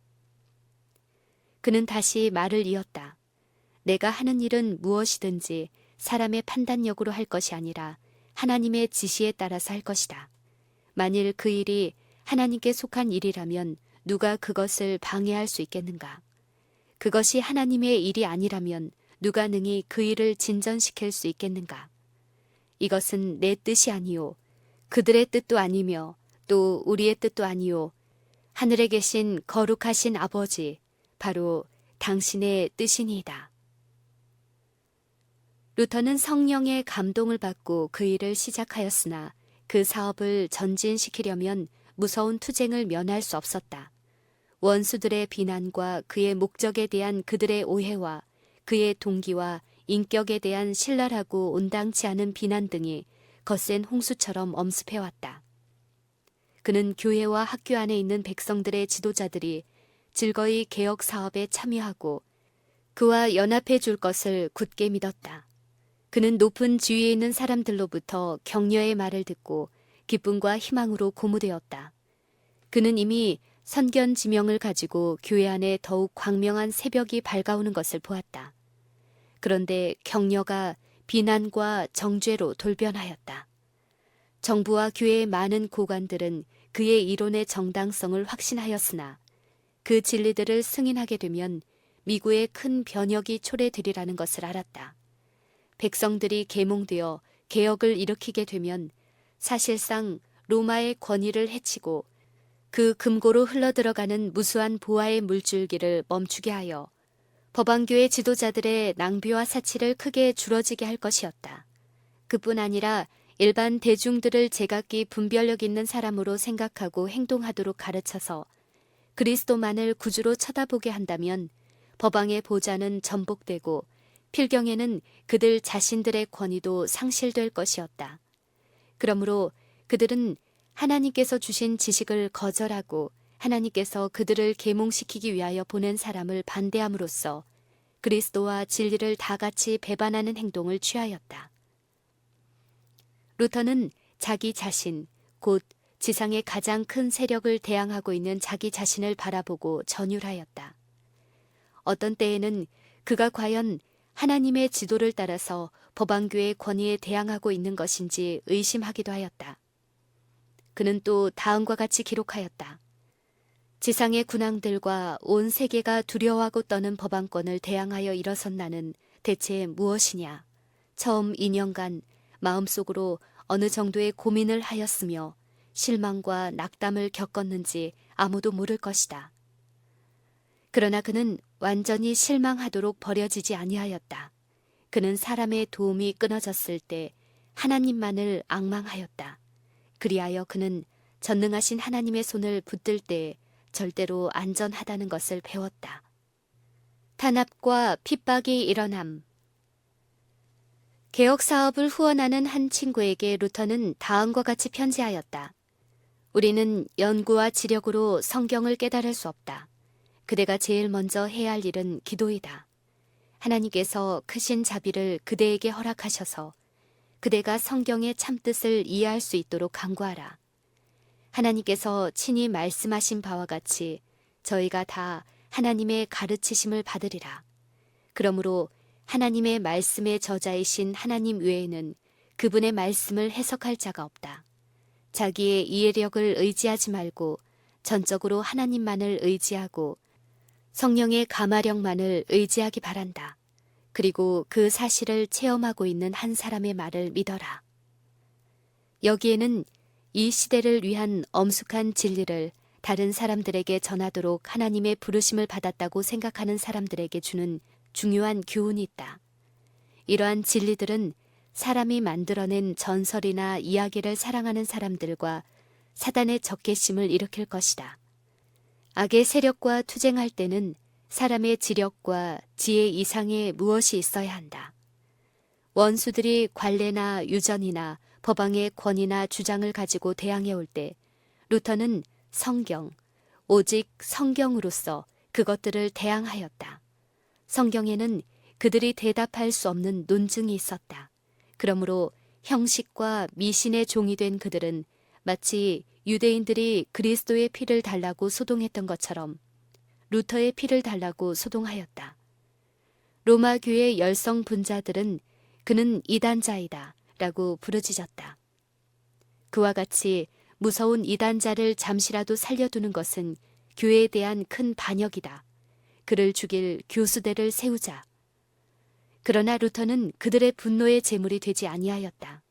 그는 다시 말을 이었다. 내가 하는 일은 무엇이든지 사람의 판단력으로 할 것이 아니라 하나님의 지시에 따라서 할 것이다. 만일 그 일이 하나님께 속한 일이라면 누가 그것을 방해할 수 있겠는가? 그것이 하나님의 일이 아니라면 누가 능히 그 일을 진전시킬 수 있겠는가? 이것은 내 뜻이 아니요 그들의 뜻도 아니며 또 우리의 뜻도 아니요 하늘에 계신 거룩하신 아버지 바로 당신의 뜻이니이다. 루터는 성령의 감동을 받고 그 일을 시작하였으나 그 사업을 전진시키려면 무서운 투쟁을 면할 수 없었다. 원수들의 비난과 그의 목적에 대한 그들의 오해와 그의 동기와 인격에 대한 신랄하고 온당치 않은 비난 등이 거센 홍수처럼 엄습해왔다. 그는 교회와 학교 안에 있는 백성들의 지도자들이 즐거이 개혁 사업에 참여하고 그와 연합해 줄 것을 굳게 믿었다. 그는 높은 지위에 있는 사람들로부터 격려의 말을 듣고 기쁨과 희망으로 고무되었다. 그는 이미 선견 지명을 가지고 교회 안에 더욱 광명한 새벽이 밝아오는 것을 보았다. 그런데 격려가 비난과 정죄로 돌변하였다. 정부와 교회의 많은 고관들은 그의 이론의 정당성을 확신하였으나 그 진리들을 승인하게 되면 미국에 큰 변혁이 초래되리라는 것을 알았다. 백성들이 계몽되어 개혁을 일으키게 되면 사실상 로마의 권위를 해치고 그 금고로 흘러들어가는 무수한 보화의 물줄기를 멈추게 하여 법안교회 지도자들의 낭비와 사치를 크게 줄어지게 할 것이었다. 그뿐 아니라 일반 대중들을 제각기 분별력 있는 사람으로 생각하고 행동하도록 가르쳐서 그리스도만을 구주로 쳐다보게 한다면 법왕의 보좌는 전복되고 필경에는 그들 자신들의 권위도 상실될 것이었다. 그러므로 그들은 하나님께서 주신 지식을 거절하고 하나님께서 그들을 계몽시키기 위하여 보낸 사람을 반대함으로써 그리스도와 진리를 다 같이 배반하는 행동을 취하였다. 루터는 자기 자신, 곧 지상의 가장 큰 세력을 대항하고 있는 자기 자신을 바라보고 전율하였다. 어떤 때에는 그가 과연 하나님의 지도를 따라서 법왕교의 권위에 대항하고 있는 것인지 의심하기도 하였다. 그는 또 다음과 같이 기록하였다. 지상의 군왕들과 온 세계가 두려워하고 떠는 법왕권을 대항하여 일어선 나는 대체 무엇이냐? 처음 2년간 마음속으로 어느 정도의 고민을 하였으며 실망과 낙담을 겪었는지 아무도 모를 것이다. 그러나 그는 완전히 실망하도록 버려지지 아니하였다. 그는 사람의 도움이 끊어졌을 때 하나님만을 앙망하였다. 그리하여 그는 전능하신 하나님의 손을 붙들 때 절대로 안전하다는 것을 배웠다. 탄압과 핍박이 일어남. 개혁 사업을 후원하는 한 친구에게 루터는 다음과 같이 편지하였다. 우리는 연구와 지력으로 성경을 깨달을 수 없다. 그대가 제일 먼저 해야 할 일은 기도이다. 하나님께서 크신 자비를 그대에게 허락하셔서 그대가 성경의 참뜻을 이해할 수 있도록 간구하라. 하나님께서 친히 말씀하신 바와 같이 저희가 다 하나님의 가르치심을 받으리라. 그러므로 하나님의 말씀의 저자이신 하나님 외에는 그분의 말씀을 해석할 자가 없다. 자기의 이해력을 의지하지 말고 전적으로 하나님만을 의지하고 성령의 감화력만을 의지하기 바란다. 그리고 그 사실을 체험하고 있는 한 사람의 말을 믿어라. 여기에는 이 시대를 위한 엄숙한 진리를 다른 사람들에게 전하도록 하나님의 부르심을 받았다고 생각하는 사람들에게 주는 중요한 교훈이 있다. 이러한 진리들은 사람이 만들어낸 전설이나 이야기를 사랑하는 사람들과 사단의 적개심을 일으킬 것이다. 악의 세력과 투쟁할 때는 사람의 지력과 지혜 이상의 무엇이 있어야 한다. 원수들이 관례나 유전이나 법왕의 권위나 주장을 가지고 대항해 올 때 루터는 성경, 오직 성경으로서 그것들을 대항하였다. 성경에는 그들이 대답할 수 없는 논증이 있었다. 그러므로 형식과 미신의 종이 된 그들은 마치 유대인들이 그리스도의 피를 달라고 소동했던 것처럼 루터의 피를 달라고 소동하였다. 로마 교회 열성 분자들은 그는 이단자이다 라고 부르짖었다. 그와 같이 무서운 이단자를 잠시라도 살려두는 것은 교회에 대한 큰 반역이다. 그를 죽일 교수대를 세우자. 그러나 루터는 그들의 분노의 제물이 되지 아니하였다.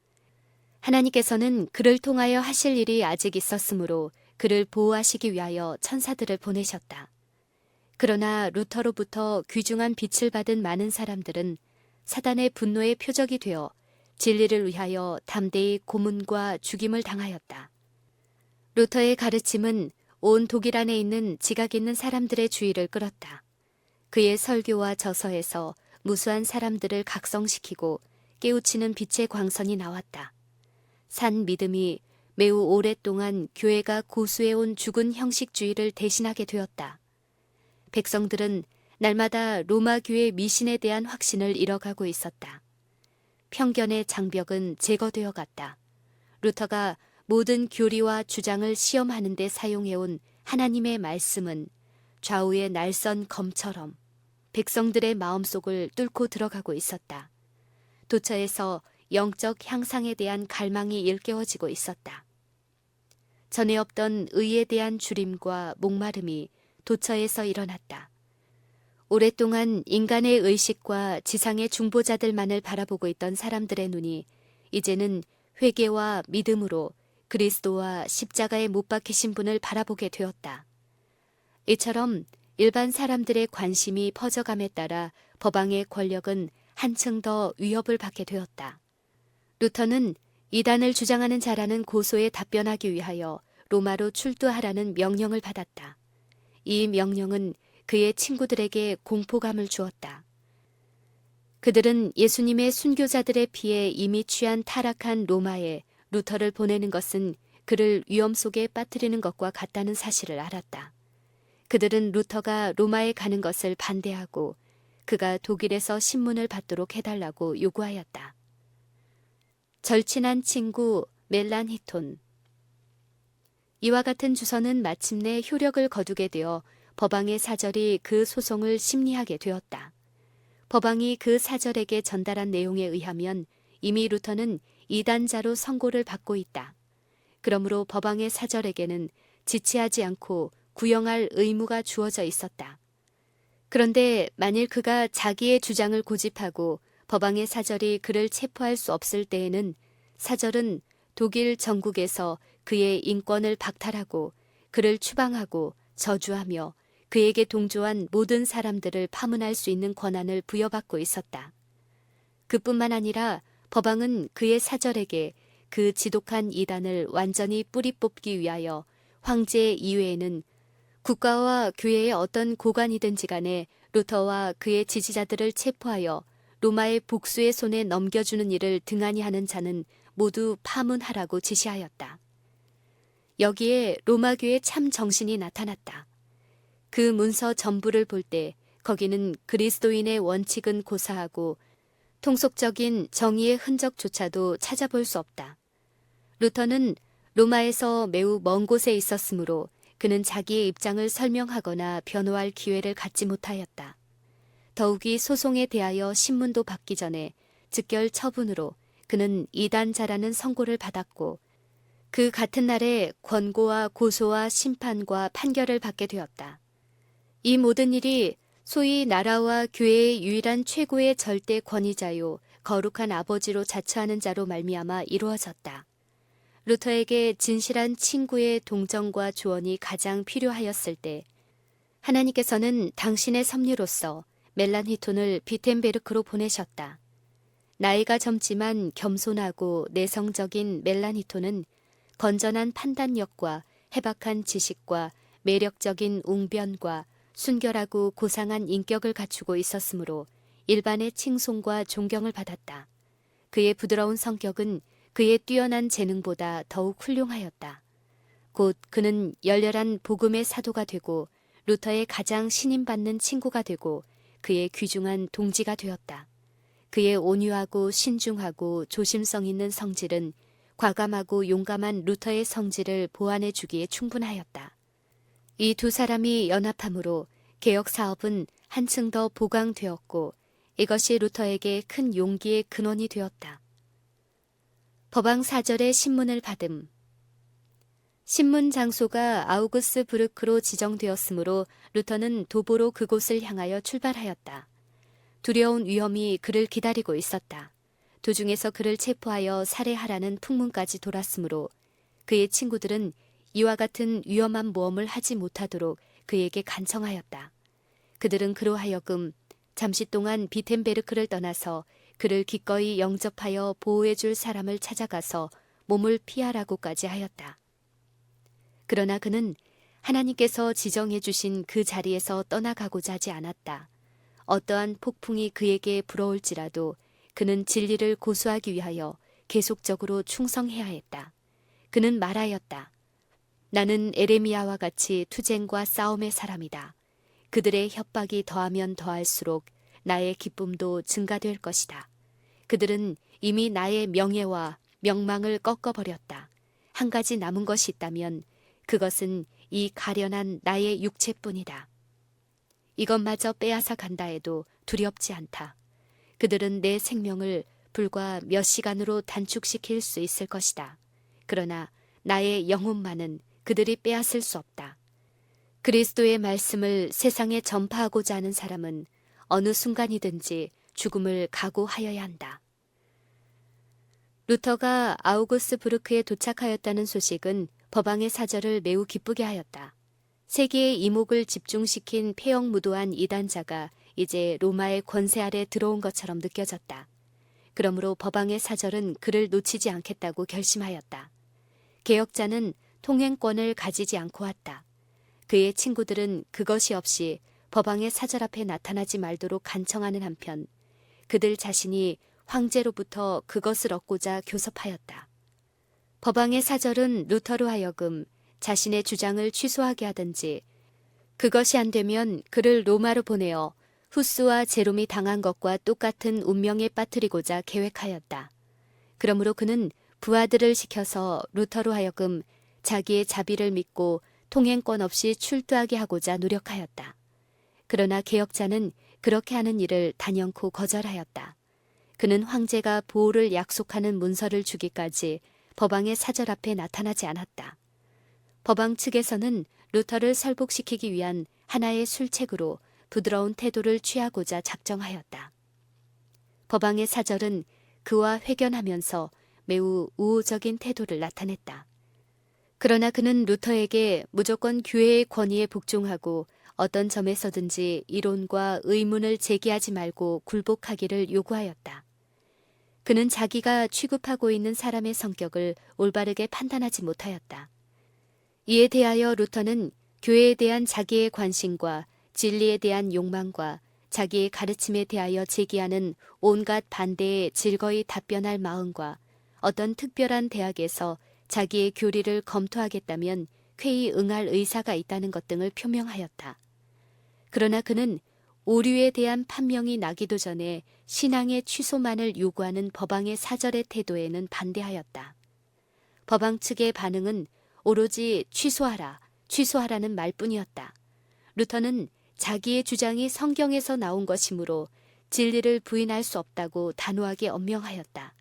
하나님께서는 그를 통하여 하실 일이 아직 있었으므로 그를 보호하시기 위하여 천사들을 보내셨다. 그러나 루터로부터 귀중한 빛을 받은 많은 사람들은 사단의 분노의 표적이 되어 진리를 위하여 담대히 고문과 죽임을 당하였다. 루터의 가르침은 온 독일 안에 있는 지각 있는 사람들의 주의를 끌었다. 그의 설교와 저서에서 무수한 사람들을 각성시키고 깨우치는 빛의 광선이 나왔다. 산 믿음이 매우 오랫동안 교회가 고수해온 죽은 형식주의를 대신하게 되었다. 백성들은 날마다 로마 교회 미신에 대한 확신을 잃어가고 있었다. 편견의 장벽은 제거되어 갔다. 루터가 모든 교리와 주장을 시험하는 데 사용해온 하나님의 말씀은 좌우의 날선 검처럼 백성들의 마음속을 뚫고 들어가고 있었다. 도처에서 영적 향상에 대한 갈망이 일깨워지고 있었다. 전에 없던 의에 대한 주림과 목마름이 도처에서 일어났다. 오랫동안 인간의 의식과 지상의 중보자들만을 바라보고 있던 사람들의 눈이 이제는 회개와 믿음으로 그리스도와 십자가에 못 박히신 분을 바라보게 되었다. 이처럼 일반 사람들의 관심이 퍼져감에 따라 법왕의 권력은 한층 더 위협을 받게 되었다. 루터는 이단을 주장하는 자라는 고소에 답변하기 위하여 로마로 출두하라는 명령을 받았다. 이 명령은 그의 친구들에게 공포감을 주었다. 그들은 예수님의 순교자들의 피에 이미 취한 타락한 로마에 루터를 보내는 것은 그를 위험 속에 빠뜨리는 것과 같다는 사실을 알았다. 그들은 루터가 로마에 가는 것을 반대하고 그가 독일에서 신문을 받도록 해달라고 요구하였다. 절친한 친구 멜란히톤. 이와 같은 주서는 마침내 효력을 거두게 되어 법왕의 사절이 그 소송을 심리하게 되었다. 법왕이 그 사절에게 전달한 내용에 의하면 이미 루터는 이단자로 선고를 받고 있다. 그러므로 법왕의 사절에게는 지체하지 않고 구형할 의무가 주어져 있었다. 그런데 만일 그가 자기의 주장을 고집하고 법왕의 사절이 그를 체포할 수 없을 때에는 사절은 독일 전국에서 그의 인권을 박탈하고 그를 추방하고 저주하며 그에게 동조한 모든 사람들을 파문할 수 있는 권한을 부여받고 있었다. 그뿐만 아니라 법왕은 그의 사절에게 그 지독한 이단을 완전히 뿌리 뽑기 위하여 황제 이외에는 국가와 교회의 어떤 고관이든지 간에 루터와 그의 지지자들을 체포하여 로마의 복수의 손에 넘겨주는 일을 등한히 하는 자는 모두 파문하라고 지시하였다. 여기에 로마교의 참 정신이 나타났다. 그 문서 전부를 볼 때 거기는 그리스도인의 원칙은 고사하고 통속적인 정의의 흔적조차도 찾아볼 수 없다. 루터는 로마에서 매우 먼 곳에 있었으므로 그는 자기의 입장을 설명하거나 변호할 기회를 갖지 못하였다. 더욱이 소송에 대하여 신문도 받기 전에 즉결 처분으로 그는 이단자라는 선고를 받았고 그 같은 날에 권고와 고소와 심판과 판결을 받게 되었다. 이 모든 일이 소위 나라와 교회의 유일한 최고의 절대 권위자요 거룩한 아버지로 자처하는 자로 말미암아 이루어졌다. 루터에게 진실한 친구의 동정과 조언이 가장 필요하였을 때 하나님께서는 당신의 섭리로서 멜란히톤을 비텐베르크로 보내셨다. 나이가 젊지만 겸손하고 내성적인 멜란히톤은 건전한 판단력과 해박한 지식과 매력적인 웅변과 순결하고 고상한 인격을 갖추고 있었으므로 일반의 칭송과 존경을 받았다. 그의 부드러운 성격은 그의 뛰어난 재능보다 더욱 훌륭하였다. 곧 그는 열렬한 복음의 사도가 되고 루터의 가장 신임받는 친구가 되고 그의 귀중한 동지가 되었다. 그의 온유하고 신중하고 조심성 있는 성질은 과감하고 용감한 루터의 성질을 보완해 주기에 충분하였다. 이 두 사람이 연합함으로 개혁 사업은 한층 더 보강되었고 이것이 루터에게 큰 용기의 근원이 되었다. 법왕 사절의 신문을 받음. 신문 장소가 아우구스부르크로 지정되었으므로 루터는 도보로 그곳을 향하여 출발하였다. 두려운 위험이 그를 기다리고 있었다. 도중에서 그를 체포하여 살해하라는 풍문까지 돌았으므로 그의 친구들은 이와 같은 위험한 모험을 하지 못하도록 그에게 간청하였다. 그들은 그로 하여금 잠시 동안 비텐베르크를 떠나서 그를 기꺼이 영접하여 보호해 줄 사람을 찾아가서 몸을 피하라고까지 하였다. 그러나 그는 하나님께서 지정해 주신 그 자리에서 떠나가고자 하지 않았다. 어떠한 폭풍이 그에게 불어올지라도 그는 진리를 고수하기 위하여 계속적으로 충성해야 했다. 그는 말하였다. 나는 에레미야와 같이 투쟁과 싸움의 사람이다. 그들의 협박이 더하면 더할수록 나의 기쁨도 증가될 것이다. 그들은 이미 나의 명예와 명망을 꺾어버렸다. 한 가지 남은 것이 있다면 그것은 이 가련한 나의 육체뿐이다. 이것마저 빼앗아 간다 해도 두렵지 않다. 그들은 내 생명을 불과 몇 시간으로 단축시킬 수 있을 것이다. 그러나 나의 영혼만은 그들이 빼앗을 수 없다. 그리스도의 말씀을 세상에 전파하고자 하는 사람은 어느 순간이든지 죽음을 각오하여야 한다. 루터가 아우구스부르크에 도착하였다는 소식은 법왕의 사절을 매우 기쁘게 하였다. 세계의 이목을 집중시킨 폐역무도한 이단자가 이제 로마의 권세 아래 들어온 것처럼 느껴졌다. 그러므로 법왕의 사절은 그를 놓치지 않겠다고 결심하였다. 개혁자는 통행권을 가지지 않고 왔다. 그의 친구들은 그것이 없이 법왕의 사절 앞에 나타나지 말도록 간청하는 한편 그들 자신이 황제로부터 그것을 얻고자 교섭하였다. 법왕의 사절은 루터로 하여금 자신의 주장을 취소하게 하든지 그것이 안 되면 그를 로마로 보내어 후스와 제롬이 당한 것과 똑같은 운명에 빠뜨리고자 계획하였다. 그러므로 그는 부하들을 시켜서 루터로 하여금 자기의 자비를 믿고 통행권 없이 출두하게 하고자 노력하였다. 그러나 개혁자는 그렇게 하는 일을 단연코 거절하였다. 그는 황제가 보호를 약속하는 문서를 주기까지 법왕의 사절 앞에 나타나지 않았다. 법왕 측에서는 루터를 설복시키기 위한 하나의 술책으로 부드러운 태도를 취하고자 작정하였다. 법왕의 사절은 그와 회견하면서 매우 우호적인 태도를 나타냈다. 그러나 그는 루터에게 무조건 교회의 권위에 복종하고 어떤 점에서든지 이론과 의문을 제기하지 말고 굴복하기를 요구하였다. 그는 자기가 취급하고 있는 사람의 성격을 올바르게 판단하지 못하였다. 이에 대하여 루터는 교회에 대한 자기의 관심과 진리에 대한 욕망과 자기의 가르침에 대하여 제기하는 온갖 반대에 즐거이 답변할 마음과 어떤 특별한 대학에서 자기의 교리를 검토하겠다면 쾌히 응할 의사가 있다는 것 등을 표명하였다. 그러나 그는 오류에 대한 판명이 나기도 전에 신앙의 취소만을 요구하는 법왕의 사절의 태도에는 반대하였다. 법왕 측의 반응은 오로지 취소하라, 취소하라는 말뿐이었다. 루터는 자기의 주장이 성경에서 나온 것이므로 진리를 부인할 수 없다고 단호하게 엄명하였다.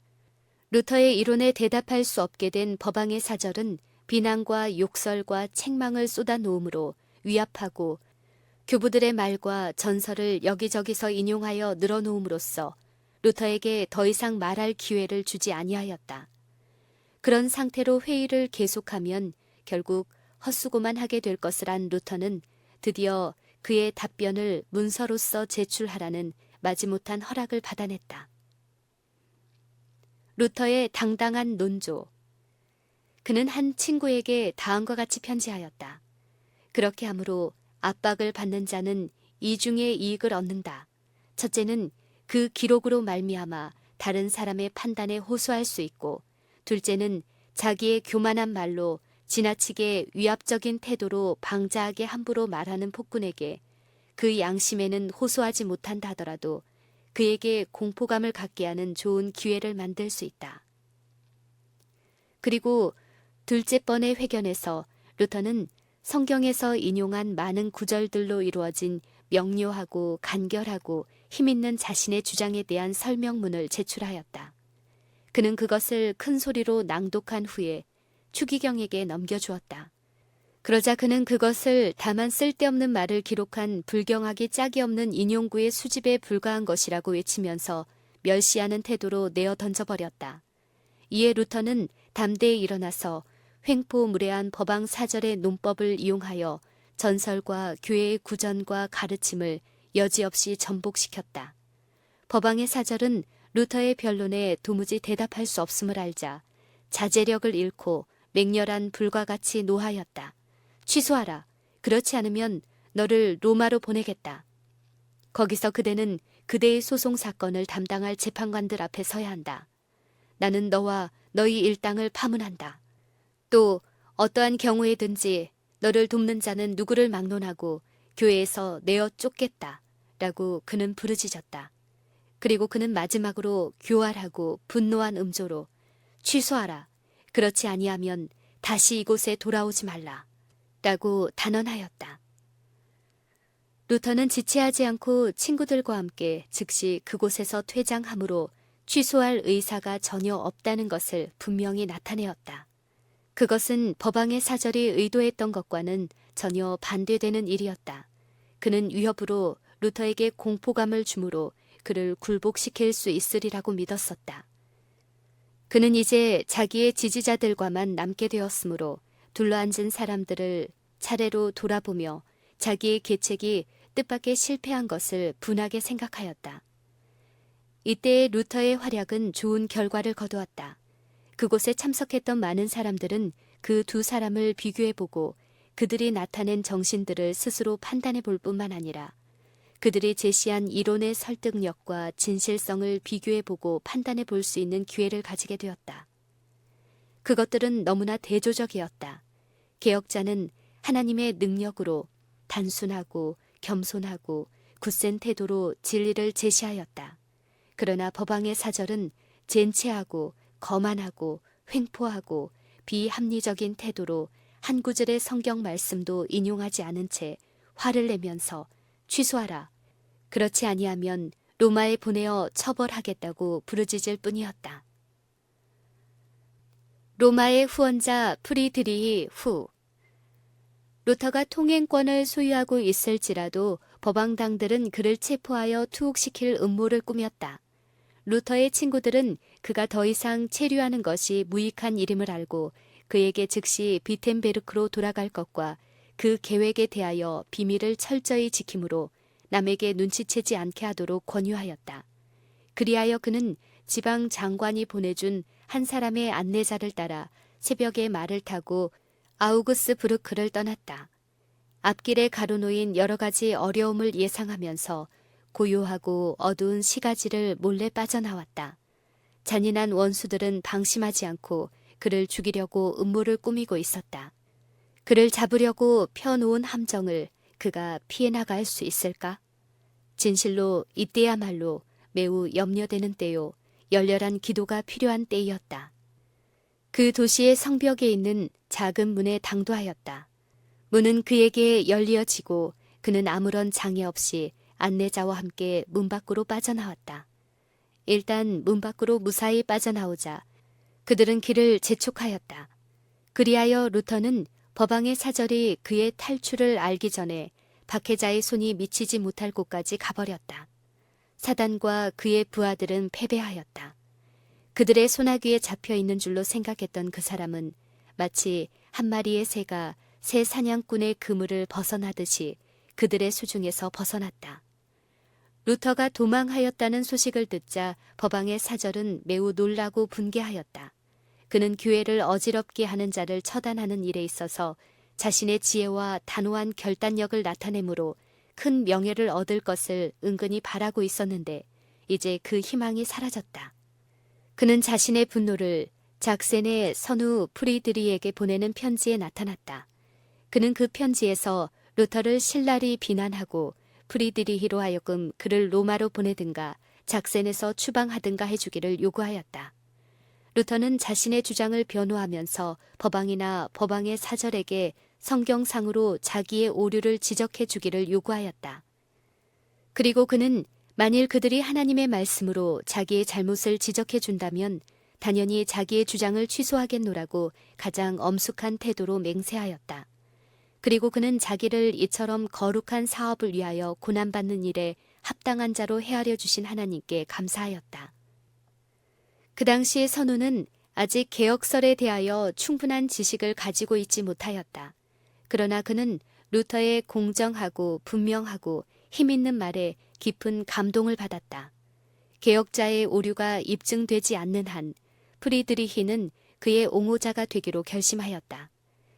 루터의 이론에 대답할 수 없게 된 법왕의 사절은 비난과 욕설과 책망을 쏟아놓음으로 위압하고 교부들의 말과 전설을 여기저기서 인용하여 늘어놓음으로써 루터에게 더 이상 말할 기회를 주지 아니하였다. 그런 상태로 회의를 계속하면 결국 헛수고만 하게 될 것을 안 루터는 드디어 그의 답변을 문서로서 제출하라는 마지못한 허락을 받아냈다. 루터의 당당한 논조. 그는 한 친구에게 다음과 같이 편지하였다. 그렇게 하므로 압박을 받는 자는 이중의 이익을 얻는다. 첫째는 그 기록으로 말미암아 다른 사람의 판단에 호소할 수 있고, 둘째는 자기의 교만한 말로 지나치게 위압적인 태도로 방자하게 함부로 말하는 폭군에게 그 양심에는 호소하지 못한다 하더라도 그에게 공포감을 갖게 하는 좋은 기회를 만들 수 있다. 그리고 둘째 번의 회견에서 루터는 성경에서 인용한 많은 구절들로 이루어진 명료하고 간결하고 힘있는 자신의 주장에 대한 설명문을 제출하였다. 그는 그것을 큰 소리로 낭독한 후에 추기경에게 넘겨주었다. 그러자 그는 그것을 다만 쓸데없는 말을 기록한 불경하기 짝이 없는 인용구의 수집에 불과한 것이라고 외치면서 멸시하는 태도로 내어 던져버렸다. 이에 루터는 담대히 일어나서 횡포무례한 법왕 사절의 논법을 이용하여 전설과 교회의 구전과 가르침을 여지없이 전복시켰다. 법왕의 사절은 루터의 변론에 도무지 대답할 수 없음을 알자 자제력을 잃고 맹렬한 불과 같이 노하였다. 취소하라. 그렇지 않으면 너를 로마로 보내겠다. 거기서 그대는 그대의 소송 사건을 담당할 재판관들 앞에 서야 한다. 나는 너와 너희 일당을 파문한다. 또 어떠한 경우에든지 너를 돕는 자는 누구를 막론하고 교회에서 내어 쫓겠다. 라고 그는 부르짖었다. 그리고 그는 마지막으로 교활하고 분노한 음조로 취소하라. 그렇지 아니하면 다시 이곳에 돌아오지 말라. 라고 단언하였다. 루터는 지체하지 않고 친구들과 함께 즉시 그곳에서 퇴장함으로 취소할 의사가 전혀 없다는 것을 분명히 나타내었다. 그것은 법왕의 사절이 의도했던 것과는 전혀 반대되는 일이었다. 그는 위협으로 루터에게 공포감을 주므로 그를 굴복시킬 수 있으리라고 믿었었다. 그는 이제 자기의 지지자들과만 남게 되었으므로 둘러앉은 사람들을 차례로 돌아보며 자기의 계책이 뜻밖의 실패한 것을 분하게 생각하였다. 이때의 루터의 활약은 좋은 결과를 거두었다. 그곳에 참석했던 많은 사람들은 그 두 사람을 비교해보고 그들이 나타낸 정신들을 스스로 판단해 볼 뿐만 아니라 그들이 제시한 이론의 설득력과 진실성을 비교해보고 판단해 볼 수 있는 기회를 가지게 되었다. 그것들은 너무나 대조적이었다. 개혁자는 하나님의 능력으로 단순하고 겸손하고 굳센 태도로 진리를 제시하였다. 그러나 법왕의 사절은 젠체하고 거만하고 횡포하고 비합리적인 태도로 한 구절의 성경 말씀도 인용하지 않은 채 화를 내면서 취소하라. 그렇지 아니하면 로마에 보내어 처벌하겠다고 부르짖을 뿐이었다. 로마의 후원자 프리드리히 후. 루터가 통행권을 소유하고 있을지라도 법왕당들은 그를 체포하여 투옥시킬 음모를 꾸몄다. 루터의 친구들은 그가 더 이상 체류하는 것이 무익한 일임을 알고 그에게 즉시 비텐베르크로 돌아갈 것과 그 계획에 대하여 비밀을 철저히 지키므로 남에게 눈치채지 않게 하도록 권유하였다. 그리하여 그는 지방 장관이 보내준 한 사람의 안내자를 따라 새벽에 말을 타고 아우구스부르크를 떠났다. 앞길에 가로놓인 여러 가지 어려움을 예상하면서 고요하고 어두운 시가지를 몰래 빠져나왔다. 잔인한 원수들은 방심하지 않고 그를 죽이려고 음모를 꾸미고 있었다. 그를 잡으려고 펴놓은 함정을 그가 피해 나갈 수 있을까? 진실로 이때야말로 매우 염려되는 때요, 열렬한 기도가 필요한 때이었다. 그 도시의 성벽에 있는 작은 문에 당도하였다. 문은 그에게 열리어지고 그는 아무런 장애 없이 안내자와 함께 문 밖으로 빠져나왔다. 일단 문 밖으로 무사히 빠져나오자 그들은 길을 재촉하였다. 그리하여 루터는 법왕의 사절이 그의 탈출을 알기 전에 박해자의 손이 미치지 못할 곳까지 가버렸다. 사단과 그의 부하들은 패배하였다. 그들의 소나귀에 잡혀있는 줄로 생각했던 그 사람은 마치 한 마리의 새가 새 사냥꾼의 그물을 벗어나듯이 그들의 수중에서 벗어났다. 루터가 도망하였다는 소식을 듣자 법왕의 사절은 매우 놀라고 분개하였다. 그는 교회를 어지럽게 하는 자를 처단하는 일에 있어서 자신의 지혜와 단호한 결단력을 나타내므로 큰 명예를 얻을 것을 은근히 바라고 있었는데 이제 그 희망이 사라졌다. 그는 자신의 분노를 작센의 선우 프리드리에게 보내는 편지에 나타났다. 그는 그 편지에서 루터를 신랄히 비난하고 프리드리히로 하여금 그를 로마로 보내든가 작센에서 추방하든가 해주기를 요구하였다. 루터는 자신의 주장을 변호하면서 법왕이나 법왕의 사절에게 성경상으로 자기의 오류를 지적해 주기를 요구하였다. 그리고 그는 만일 그들이 하나님의 말씀으로 자기의 잘못을 지적해 준다면 당연히 자기의 주장을 취소하겠노라고 가장 엄숙한 태도로 맹세하였다. 그리고 그는 자기를 이처럼 거룩한 사업을 위하여 고난받는 일에 합당한 자로 헤아려 주신 하나님께 감사하였다. 그 당시의 선우는 아직 개혁설에 대하여 충분한 지식을 가지고 있지 못하였다. 그러나 그는 루터의 공정하고 분명하고 힘있는 말에 깊은 감동을 받았다. 개혁자의 오류가 입증되지 않는 한 프리드리히는 그의 옹호자가 되기로 결심하였다.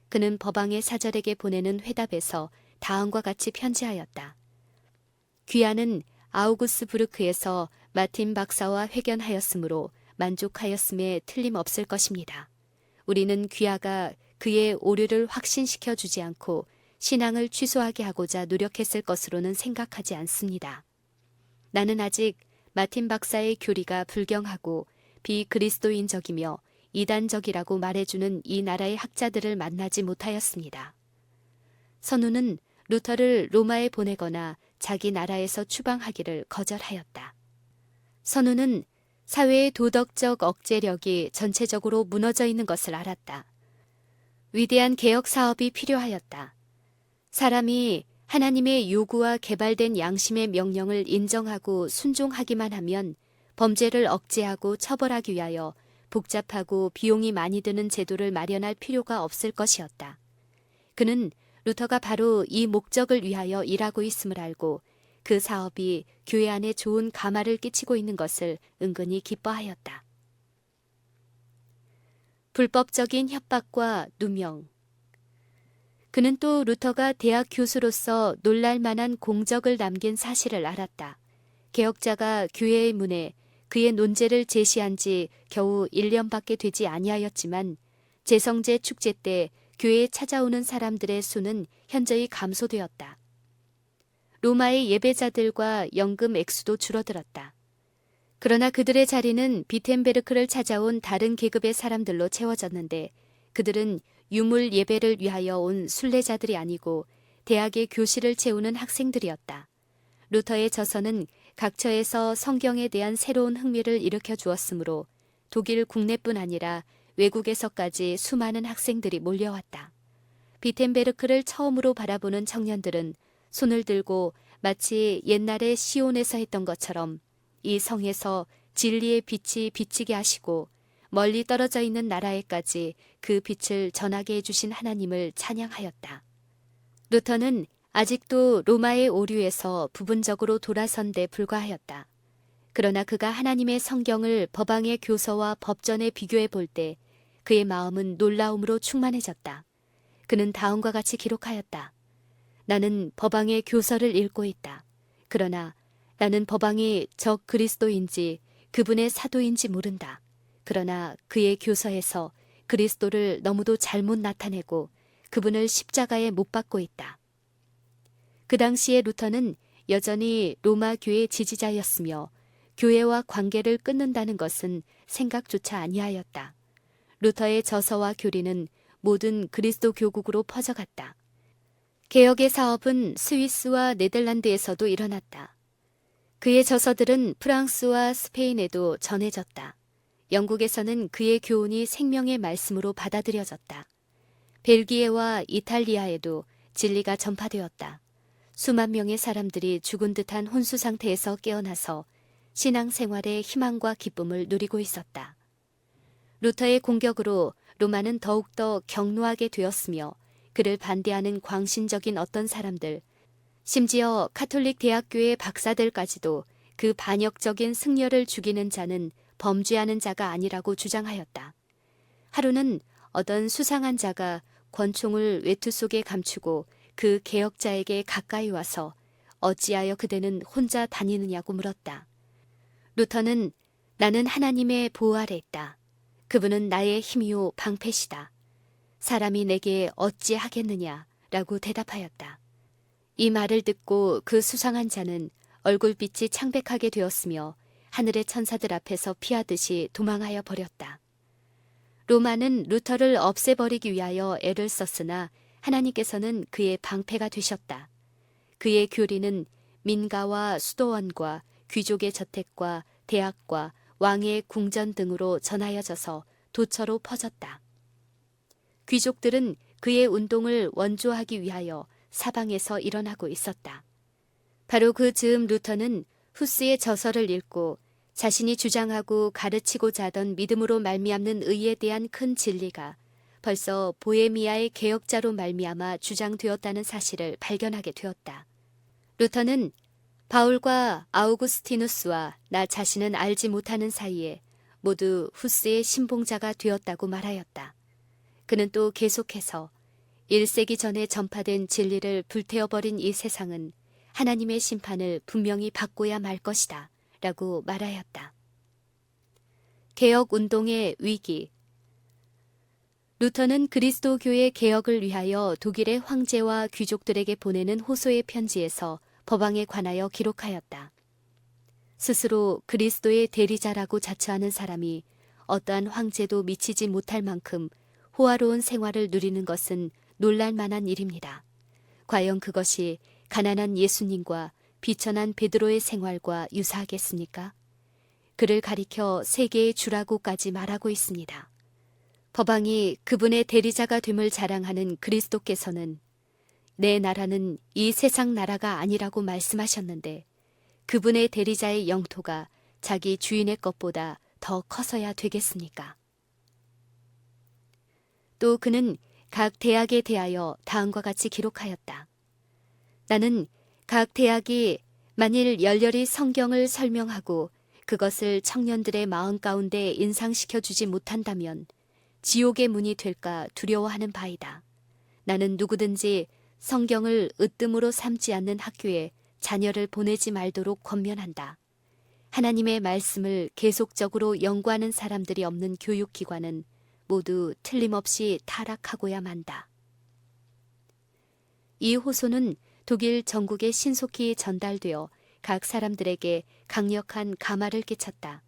그는 법왕의 사절에게 보내는 회답에서 다음과 같이 편지하였다. 귀하는 아우구스부르크에서 마틴 박사와 회견하였으므로 만족하였음에 틀림없을 것입니다. 우리는 귀하가 그의 오류를 확신시켜 주지 않고 신앙을 취소하게 하고자 노력했을 것으로는 생각하지 않습니다. 나는 아직 마틴 박사의 교리가 불경하고 비그리스도인적이며 이단적이라고 말해주는 이 나라의 학자들을 만나지 못하였습니다. 선우는 루터를 로마에 보내거나 자기 나라에서 추방하기를 거절하였다. 선우는 사회의 도덕적 억제력이 전체적으로 무너져 있는 것을 알았다. 위대한 개혁 사업이 필요하였다. 사람이 하나님의 요구와 개발된 양심의 명령을 인정하고 순종하기만 하면 범죄를 억제하고 처벌하기 위하여 복잡하고 비용이 많이 드는 제도를 마련할 필요가 없을 것이었다. 그는 루터가 바로 이 목적을 위하여 일하고 있음을 알고 그 사업이 교회 안에 좋은 가마를 끼치고 있는 것을 은근히 기뻐하였다. 불법적인 협박과 누명. 그는 또 루터가 대학 교수로서 놀랄 만한 공적을 남긴 사실을 알았다. 개혁자가 교회의 문에 그의 논제를 제시한 지 겨우 1년밖에 되지 아니하였지만 제성제 축제 때 교회에 찾아오는 사람들의 수는 현저히 감소되었다. 로마의 예배자들과 연금 액수도 줄어들었다. 그러나 그들의 자리는 비텐베르크를 찾아온 다른 계급의 사람들로 채워졌는데 그들은 유물 예배를 위하여 온 순례자들이 아니고 대학의 교실을 채우는 학생들이었다. 루터의 저서는 각처에서 성경에 대한 새로운 흥미를 일으켜 주었으므로 독일 국내뿐 아니라 외국에서까지 수많은 학생들이 몰려왔다. 비텐베르크를 처음으로 바라보는 청년들은 손을 들고 마치 옛날에 시온에서 했던 것처럼 이 성에서 진리의 빛이 비치게 하시고 멀리 떨어져 있는 나라에까지 그 빛을 전하게 해주신 하나님을 찬양하였다. 루터는 아직도 로마의 오류에서 부분적으로 돌아선 데 불과하였다. 그러나 그가 하나님의 성경을 법왕의 교서와 법전에 비교해 볼 때 그의 마음은 놀라움으로 충만해졌다. 그는 다음과 같이 기록하였다. 나는 법왕의 교서를 읽고 있다. 그러나 나는 법왕이 적 그리스도인지 그분의 사도인지 모른다. 그러나 그의 교서에서 그리스도를 너무도 잘못 나타내고 그분을 십자가에 못 박고 있다. 그 당시에 루터는 여전히 로마 교회 지지자였으며 교회와 관계를 끊는다는 것은 생각조차 아니하였다. 루터의 저서와 교리는 모든 그리스도 교국으로 퍼져갔다. 개혁의 사업은 스위스와 네덜란드에서도 일어났다. 그의 저서들은 프랑스와 스페인에도 전해졌다. 영국에서는 그의 교훈이 생명의 말씀으로 받아들여졌다. 벨기에와 이탈리아에도 진리가 전파되었다. 수만 명의 사람들이 죽은 듯한 혼수 상태에서 깨어나서 신앙생활의 희망과 기쁨을 누리고 있었다. 루터의 공격으로 로마는 더욱더 격노하게 되었으며 그를 반대하는 광신적인 어떤 사람들, 심지어 카톨릭 대학교의 박사들까지도 그 반역적인 승려를 죽이는 자는 범죄하는 자가 아니라고 주장하였다. 하루는 어떤 수상한 자가 권총을 외투 속에 감추고 그 개혁자에게 가까이 와서 어찌하여 그대는 혼자 다니느냐고 물었다. 루터는 나는 하나님의 보호 아래 있다. 그분은 나의 힘이요 방패시다. 사람이 내게 어찌 하겠느냐 라고 대답하였다. 이 말을 듣고 그 수상한 자는 얼굴빛이 창백하게 되었으며 하늘의 천사들 앞에서 피하듯이 도망하여 버렸다. 로마는 루터를 없애버리기 위하여 애를 썼으나 하나님께서는 그의 방패가 되셨다. 그의 교리는 민가와 수도원과 귀족의 저택과 대학과 왕의 궁전 등으로 전하여져서 도처로 퍼졌다. 귀족들은 그의 운동을 원조하기 위하여 사방에서 일어나고 있었다. 바로 그 즈음 루터는 후스의 저서를 읽고 자신이 주장하고 가르치고자 하던 믿음으로 말미암는 의에 대한 큰 진리가 벌써 보헤미아의 개혁자로 말미암아 주장되었다는 사실을 발견하게 되었다. 루터는 바울과 아우구스티누스와 나 자신은 알지 못하는 사이에 모두 후스의 신봉자가 되었다고 말하였다. 그는 또 계속해서 1세기 전에 전파된 진리를 불태워버린 이 세상은 하나님의 심판을 분명히 받고야 말 것이다 라고 말하였다. 개혁운동의 위기. 루터는 그리스도교의 개혁을 위하여 독일의 황제와 귀족들에게 보내는 호소의 편지에서 법왕에 관하여 기록하였다. 스스로 그리스도의 대리자라고 자처하는 사람이 어떠한 황제도 미치지 못할 만큼 호화로운 생활을 누리는 것은 놀랄 만한 일입니다. 과연 그것이 가난한 예수님과 비천한 베드로의 생활과 유사하겠습니까? 그를 가리켜 세계의 주라고까지 말하고 있습니다. 법왕이 그분의 대리자가 됨을 자랑하는 그리스도께서는 내 나라는 이 세상 나라가 아니라고 말씀하셨는데 그분의 대리자의 영토가 자기 주인의 것보다 더 커서야 되겠습니까? 또 그는 각 대학에 대하여 다음과 같이 기록하였다. 나는 각 대학이 만일 열렬히 성경을 설명하고 그것을 청년들의 마음 가운데 인상시켜 주지 못한다면 지옥의 문이 될까 두려워하는 바이다. 나는 누구든지 성경을 으뜸으로 삼지 않는 학교에 자녀를 보내지 말도록 권면한다. 하나님의 말씀을 계속적으로 연구하는 사람들이 없는 교육기관은 모두 틀림없이 타락하고야 만다. 이 호소는 독일 전국에 신속히 전달되어 각 사람들에게 강력한 감화를 끼쳤다.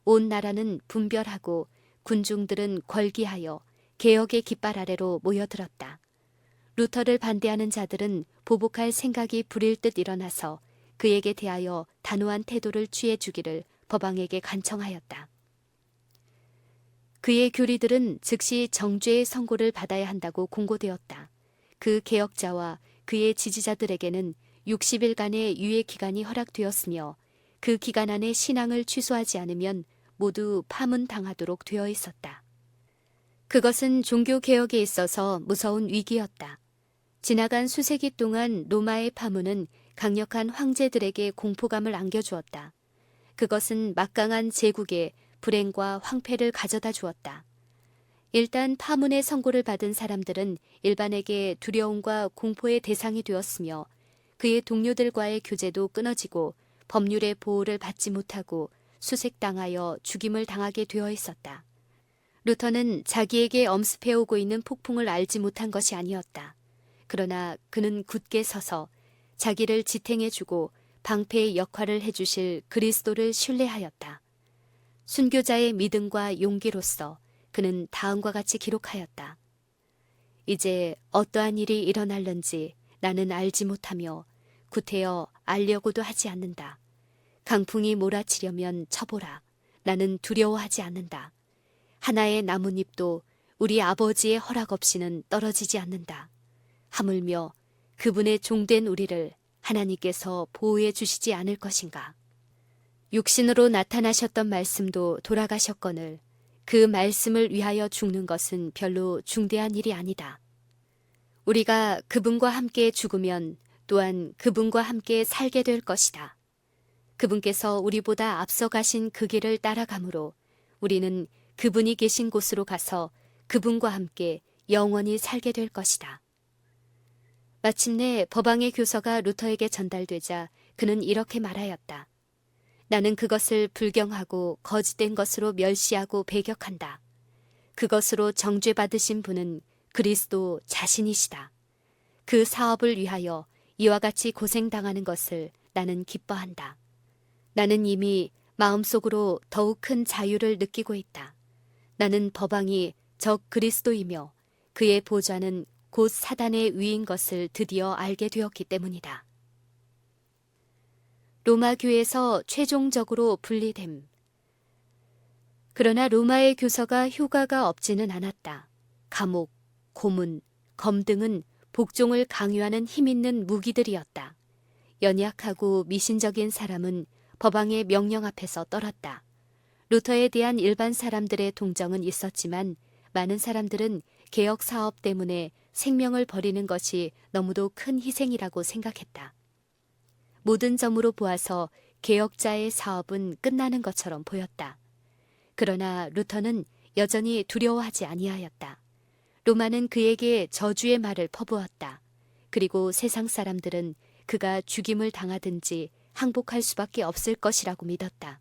온 나라는 분별하고 군중들은 걸기하여 개혁의 깃발 아래로 모여들었다. 루터를 반대하는 자들은 보복할 생각이 불일 듯 일어나서 그에게 대하여 단호한 태도를 취해주기를 법왕에게 간청하였다. 그의 교리들은 즉시 정죄의 선고를 받아야 한다고 공고되었다. 그 개혁자와 그의 지지자들에게는 60일간의 유예 기간이 허락되었으며 그 기간 안에 신앙을 취소하지 않으면 모두 파문당하도록 되어 있었다. 그것은 종교개혁에 있어서 무서운 위기였다. 지나간 수세기 동안 로마의 파문은 강력한 황제들에게 공포감을 안겨주었다. 그것은 막강한 제국에 불행과 황폐를 가져다 주었다. 일단 파문의 선고를 받은 사람들은 일반에게 두려움과 공포의 대상이 되었으며 그의 동료들과의 교제도 끊어지고 법률의 보호를 받지 못하고 수색당하여 죽임을 당하게 되어 있었다. 루터는 자기에게 엄습해오고 있는 폭풍을 알지 못한 것이 아니었다. 그러나 그는 굳게 서서 자기를 지탱해주고 방패의 역할을 해주실 그리스도를 신뢰하였다. 순교자의 믿음과 용기로서 그는 다음과 같이 기록하였다. 이제 어떠한 일이 일어날는지 나는 알지 못하며 구태여 알려고도 하지 않는다. 강풍이 몰아치려면 쳐보라. 나는 두려워하지 않는다. 하나의 나뭇잎도 우리 아버지의 허락 없이는 떨어지지 않는다. 하물며 그분의 종된 우리를 하나님께서 보호해 주시지 않을 것인가. 육신으로 나타나셨던 말씀도 돌아가셨거늘 그 말씀을 위하여 죽는 것은 별로 중대한 일이 아니다. 우리가 그분과 함께 죽으면 또한 그분과 함께 살게 될 것이다. 그분께서 우리보다 앞서 가신 그 길을 따라가므로 우리는 그분이 계신 곳으로 가서 그분과 함께 영원히 살게 될 것이다. 마침내 법왕의 교서가 루터에게 전달되자 그는 이렇게 말하였다. 나는 그것을 불경하고 거짓된 것으로 멸시하고 배격한다. 그것으로 정죄받으신 분은 그리스도 자신이시다. 그 사업을 위하여 이와 같이 고생당하는 것을 나는 기뻐한다. 나는 이미 마음속으로 더욱 큰 자유를 느끼고 있다. 나는 법왕이 적 그리스도이며 그의 보좌는 곧 사단의 위인 것을 드디어 알게 되었기 때문이다. 로마 교회에서 최종적으로 분리됨. 그러나 로마의 교서가 효과가 없지는 않았다. 감옥, 고문, 검 등은 복종을 강요하는 힘있는 무기들이었다. 연약하고 미신적인 사람은 법왕의 명령 앞에서 떨었다. 루터에 대한 일반 사람들의 동정은 있었지만 많은 사람들은 개혁 사업 때문에 생명을 버리는 것이 너무도 큰 희생이라고 생각했다. 모든 점으로 보아서 개혁자의 사업은 끝나는 것처럼 보였다. 그러나 루터는 여전히 두려워하지 아니하였다. 로마는 그에게 저주의 말을 퍼부었다. 그리고 세상 사람들은 그가 죽임을 당하든지 항복할 수밖에 없을 것이라고 믿었다.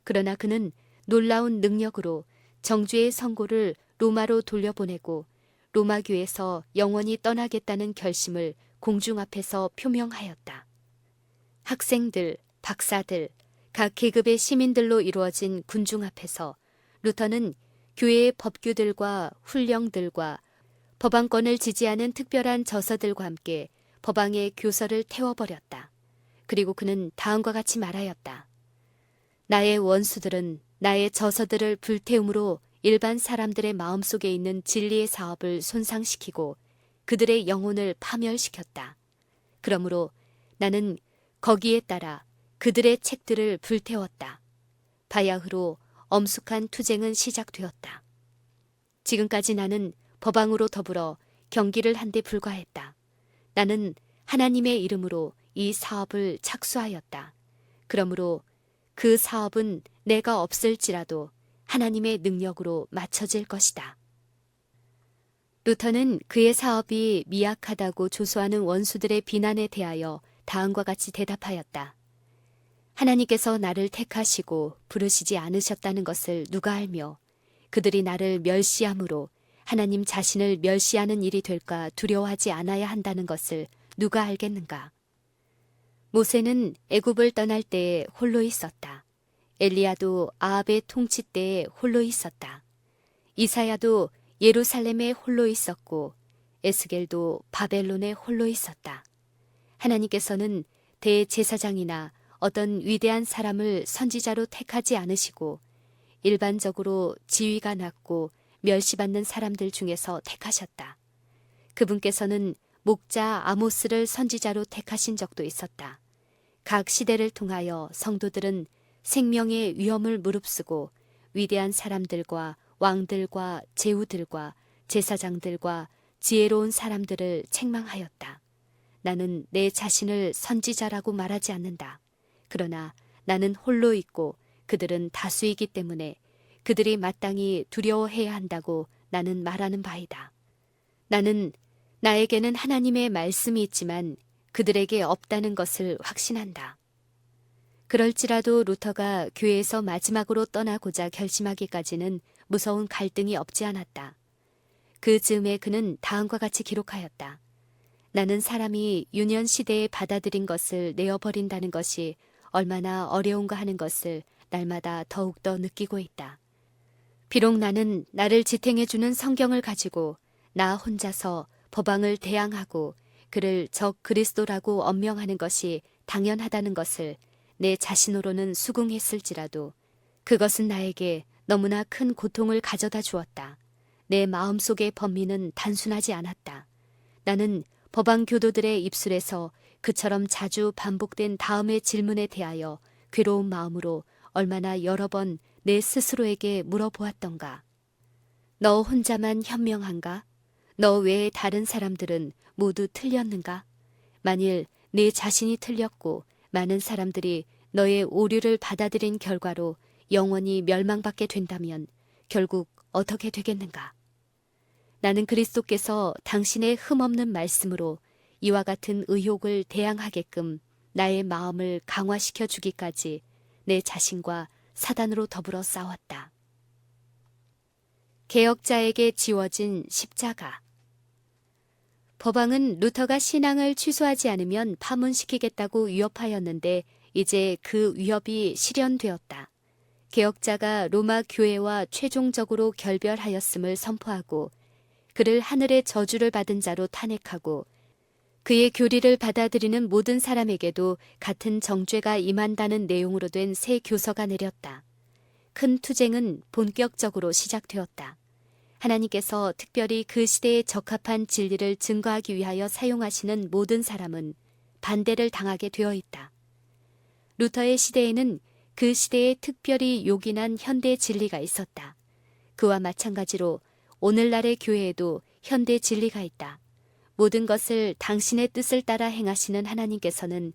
그러나 그는 놀라운 능력으로 정죄의 선고를 로마로 돌려보내고 로마교에서 영원히 떠나겠다는 결심을 공중 앞에서 표명하였다. 학생들, 박사들, 각 계급의 시민들로 이루어진 군중 앞에서 루터는 교회의 법규들과 훈령들과 법왕권을 지지하는 특별한 저서들과 함께 법왕의 교서를 태워버렸다. 그리고 그는 다음과 같이 말하였다. 나의 원수들은 나의 저서들을 불태움으로 일반 사람들의 마음속에 있는 진리의 사업을 손상시키고 그들의 영혼을 파멸시켰다. 그러므로 나는 거기에 따라 그들의 책들을 불태웠다. 바야흐로 엄숙한 투쟁은 시작되었다. 지금까지 나는 법왕으로 더불어 경기를 한 데 불과했다. 나는 하나님의 이름으로 이 사업을 착수하였다. 그러므로 그 사업은 내가 없을지라도 하나님의 능력으로 맞춰질 것이다. 루터는 그의 사업이 미약하다고 조소하는 원수들의 비난에 대하여 다음과 같이 대답하였다. 하나님께서 나를 택하시고 부르시지 않으셨다는 것을 누가 알며 그들이 나를 멸시함으로 하나님 자신을 멸시하는 일이 될까 두려워하지 않아야 한다는 것을 누가 알겠는가? 모세는 애굽을 떠날 때에 홀로 있었다. 엘리야도 아합의 통치 때에 홀로 있었다. 이사야도 예루살렘에 홀로 있었고 에스겔도 바벨론에 홀로 있었다. 하나님께서는 대제사장이나 어떤 위대한 사람을 선지자로 택하지 않으시고 일반적으로 지위가 낮고 멸시받는 사람들 중에서 택하셨다. 그분께서는 목자 아모스를 선지자로 택하신 적도 있었다. 각 시대를 통하여 성도들은 생명의 위험을 무릅쓰고 위대한 사람들과 왕들과 제후들과 제사장들과 지혜로운 사람들을 책망하였다. 나는 내 자신을 선지자라고 말하지 않는다. 그러나 나는 홀로 있고 그들은 다수이기 때문에 그들이 마땅히 두려워해야 한다고 나는 말하는 바이다. 나는 나에게는 하나님의 말씀이 있지만 그들에게 없다는 것을 확신한다. 그럴지라도 루터가 교회에서 마지막으로 떠나고자 결심하기까지는 무서운 갈등이 없지 않았다. 그 즈음에 그는 다음과 같이 기록하였다. 나는 사람이 유년 시대에 받아들인 것을 내어버린다는 것이 얼마나 어려운가 하는 것을 날마다 더욱더 느끼고 있다. 비록 나는 나를 지탱해주는 성경을 가지고 나 혼자서 법왕을 대항하고 그를 적 그리스도라고 언명하는 것이 당연하다는 것을 내 자신으로는 수긍했을지라도 그것은 나에게 너무나 큰 고통을 가져다 주었다. 내 마음속의 번민은 단순하지 않았다. 나는 법왕 교도들의 입술에서 그처럼 자주 반복된 다음의 질문에 대하여 괴로운 마음으로 얼마나 여러 번 내 스스로에게 물어보았던가. 너 혼자만 현명한가? 너 외에 다른 사람들은 모두 틀렸는가? 만일 네 자신이 틀렸고 많은 사람들이 너의 오류를 받아들인 결과로 영원히 멸망받게 된다면 결국 어떻게 되겠는가? 나는 그리스도께서 당신의 흠없는 말씀으로 이와 같은 의혹을 대항하게끔 나의 마음을 강화시켜 주기까지 내 자신과 사단으로 더불어 싸웠다. 개혁자에게 지워진 십자가. 법왕은 루터가 신앙을 취소하지 않으면 파문시키겠다고 위협하였는데 이제 그 위협이 실현되었다. 개혁자가 로마 교회와 최종적으로 결별하였음을 선포하고 그를 하늘의 저주를 받은 자로 탄핵하고 그의 교리를 받아들이는 모든 사람에게도 같은 정죄가 임한다는 내용으로 된 새 교서가 내렸다. 큰 투쟁은 본격적으로 시작되었다. 하나님께서 특별히 그 시대에 적합한 진리를 증거하기 위하여 사용하시는 모든 사람은 반대를 당하게 되어 있다. 루터의 시대에는 그 시대에 특별히 요긴한 현대 진리가 있었다. 그와 마찬가지로 오늘날의 교회에도 현대 진리가 있다. 모든 것을 당신의 뜻을 따라 행하시는 하나님께서는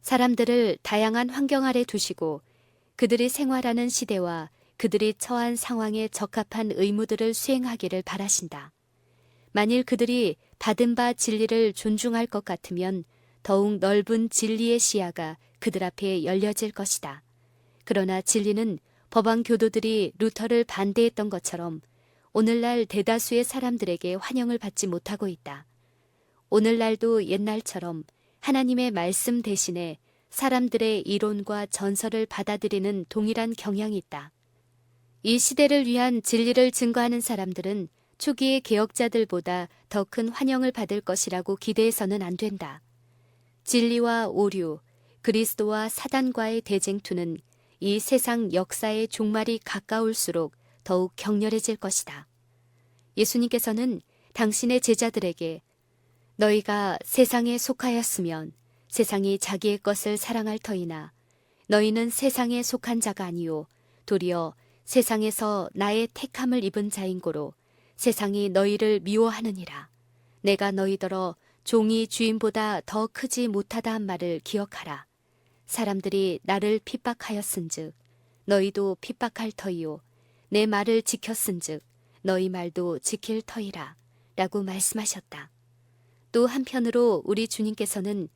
사람들을 다양한 환경 아래 두시고 그들이 생활하는 시대와 그들이 처한 상황에 적합한 의무들을 수행하기를 바라신다. 만일 그들이 받은 바 진리를 존중할 것 같으면 더욱 넓은 진리의 시야가 그들 앞에 열려질 것이다. 그러나 진리는 법왕 교도들이 루터를 반대했던 것처럼 오늘날 대다수의 사람들에게 환영을 받지 못하고 있다. 오늘날도 옛날처럼 하나님의 말씀 대신에 사람들의 이론과 전설을 받아들이는 동일한 경향이 있다. 이 시대를 위한 진리를 증거하는 사람들은 초기의 개혁자들보다 더 큰 환영을 받을 것이라고 기대해서는 안 된다. 진리와 오류, 그리스도와 사단과의 대쟁투는 이 세상 역사의 종말이 가까울수록 더욱 격렬해질 것이다. 예수님께서는 당신의 제자들에게 너희가 세상에 속하였으면 세상이 자기의 것을 사랑할 터이나 너희는 세상에 속한 자가 아니요 도리어 세상에서 나의 택함을 입은 자인고로 세상이 너희를 미워하느니라. 내가 너희더러 종이 주인보다 더 크지 못하다 한 말을 기억하라. 사람들이 나를 핍박하였은즉 너희도 핍박할 터이요 내 말을 지켰은즉 너희 말도 지킬 터이라 라고 말씀하셨다. 또 한편으로 우리 주님께서는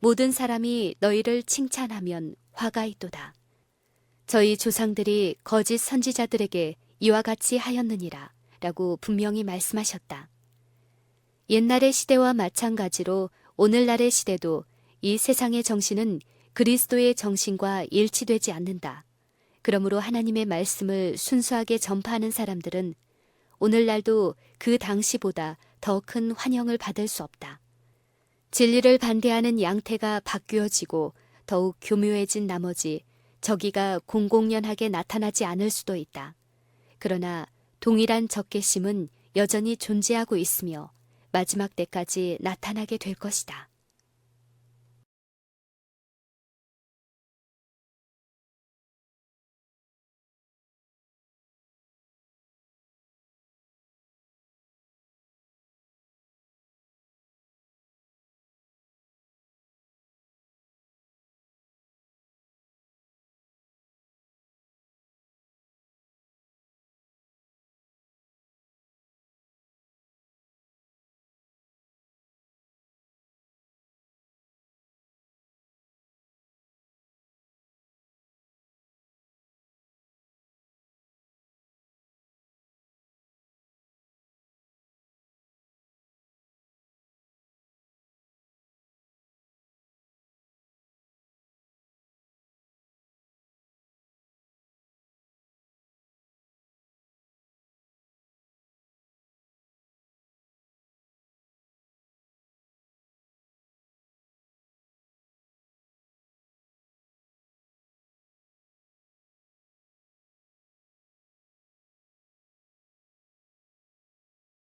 모든 사람이 너희를 칭찬하면 화가 있도다. 저희 조상들이 거짓 선지자들에게 이와 같이 하였느니라 라고 분명히 말씀하셨다. 옛날의 시대와 마찬가지로 오늘날의 시대도 이 세상의 정신은 그리스도의 정신과 일치되지 않는다. 그러므로 하나님의 말씀을 순수하게 전파하는 사람들은 오늘날도 그 당시보다 더 큰 환영을 받을 수 없다. 진리를 반대하는 양태가 바뀌어지고 더욱 교묘해진 나머지 저기가 공공연하게 나타나지 않을 수도 있다. 그러나 동일한 적개심은 여전히 존재하고 있으며 마지막 때까지 나타나게 될 것이다.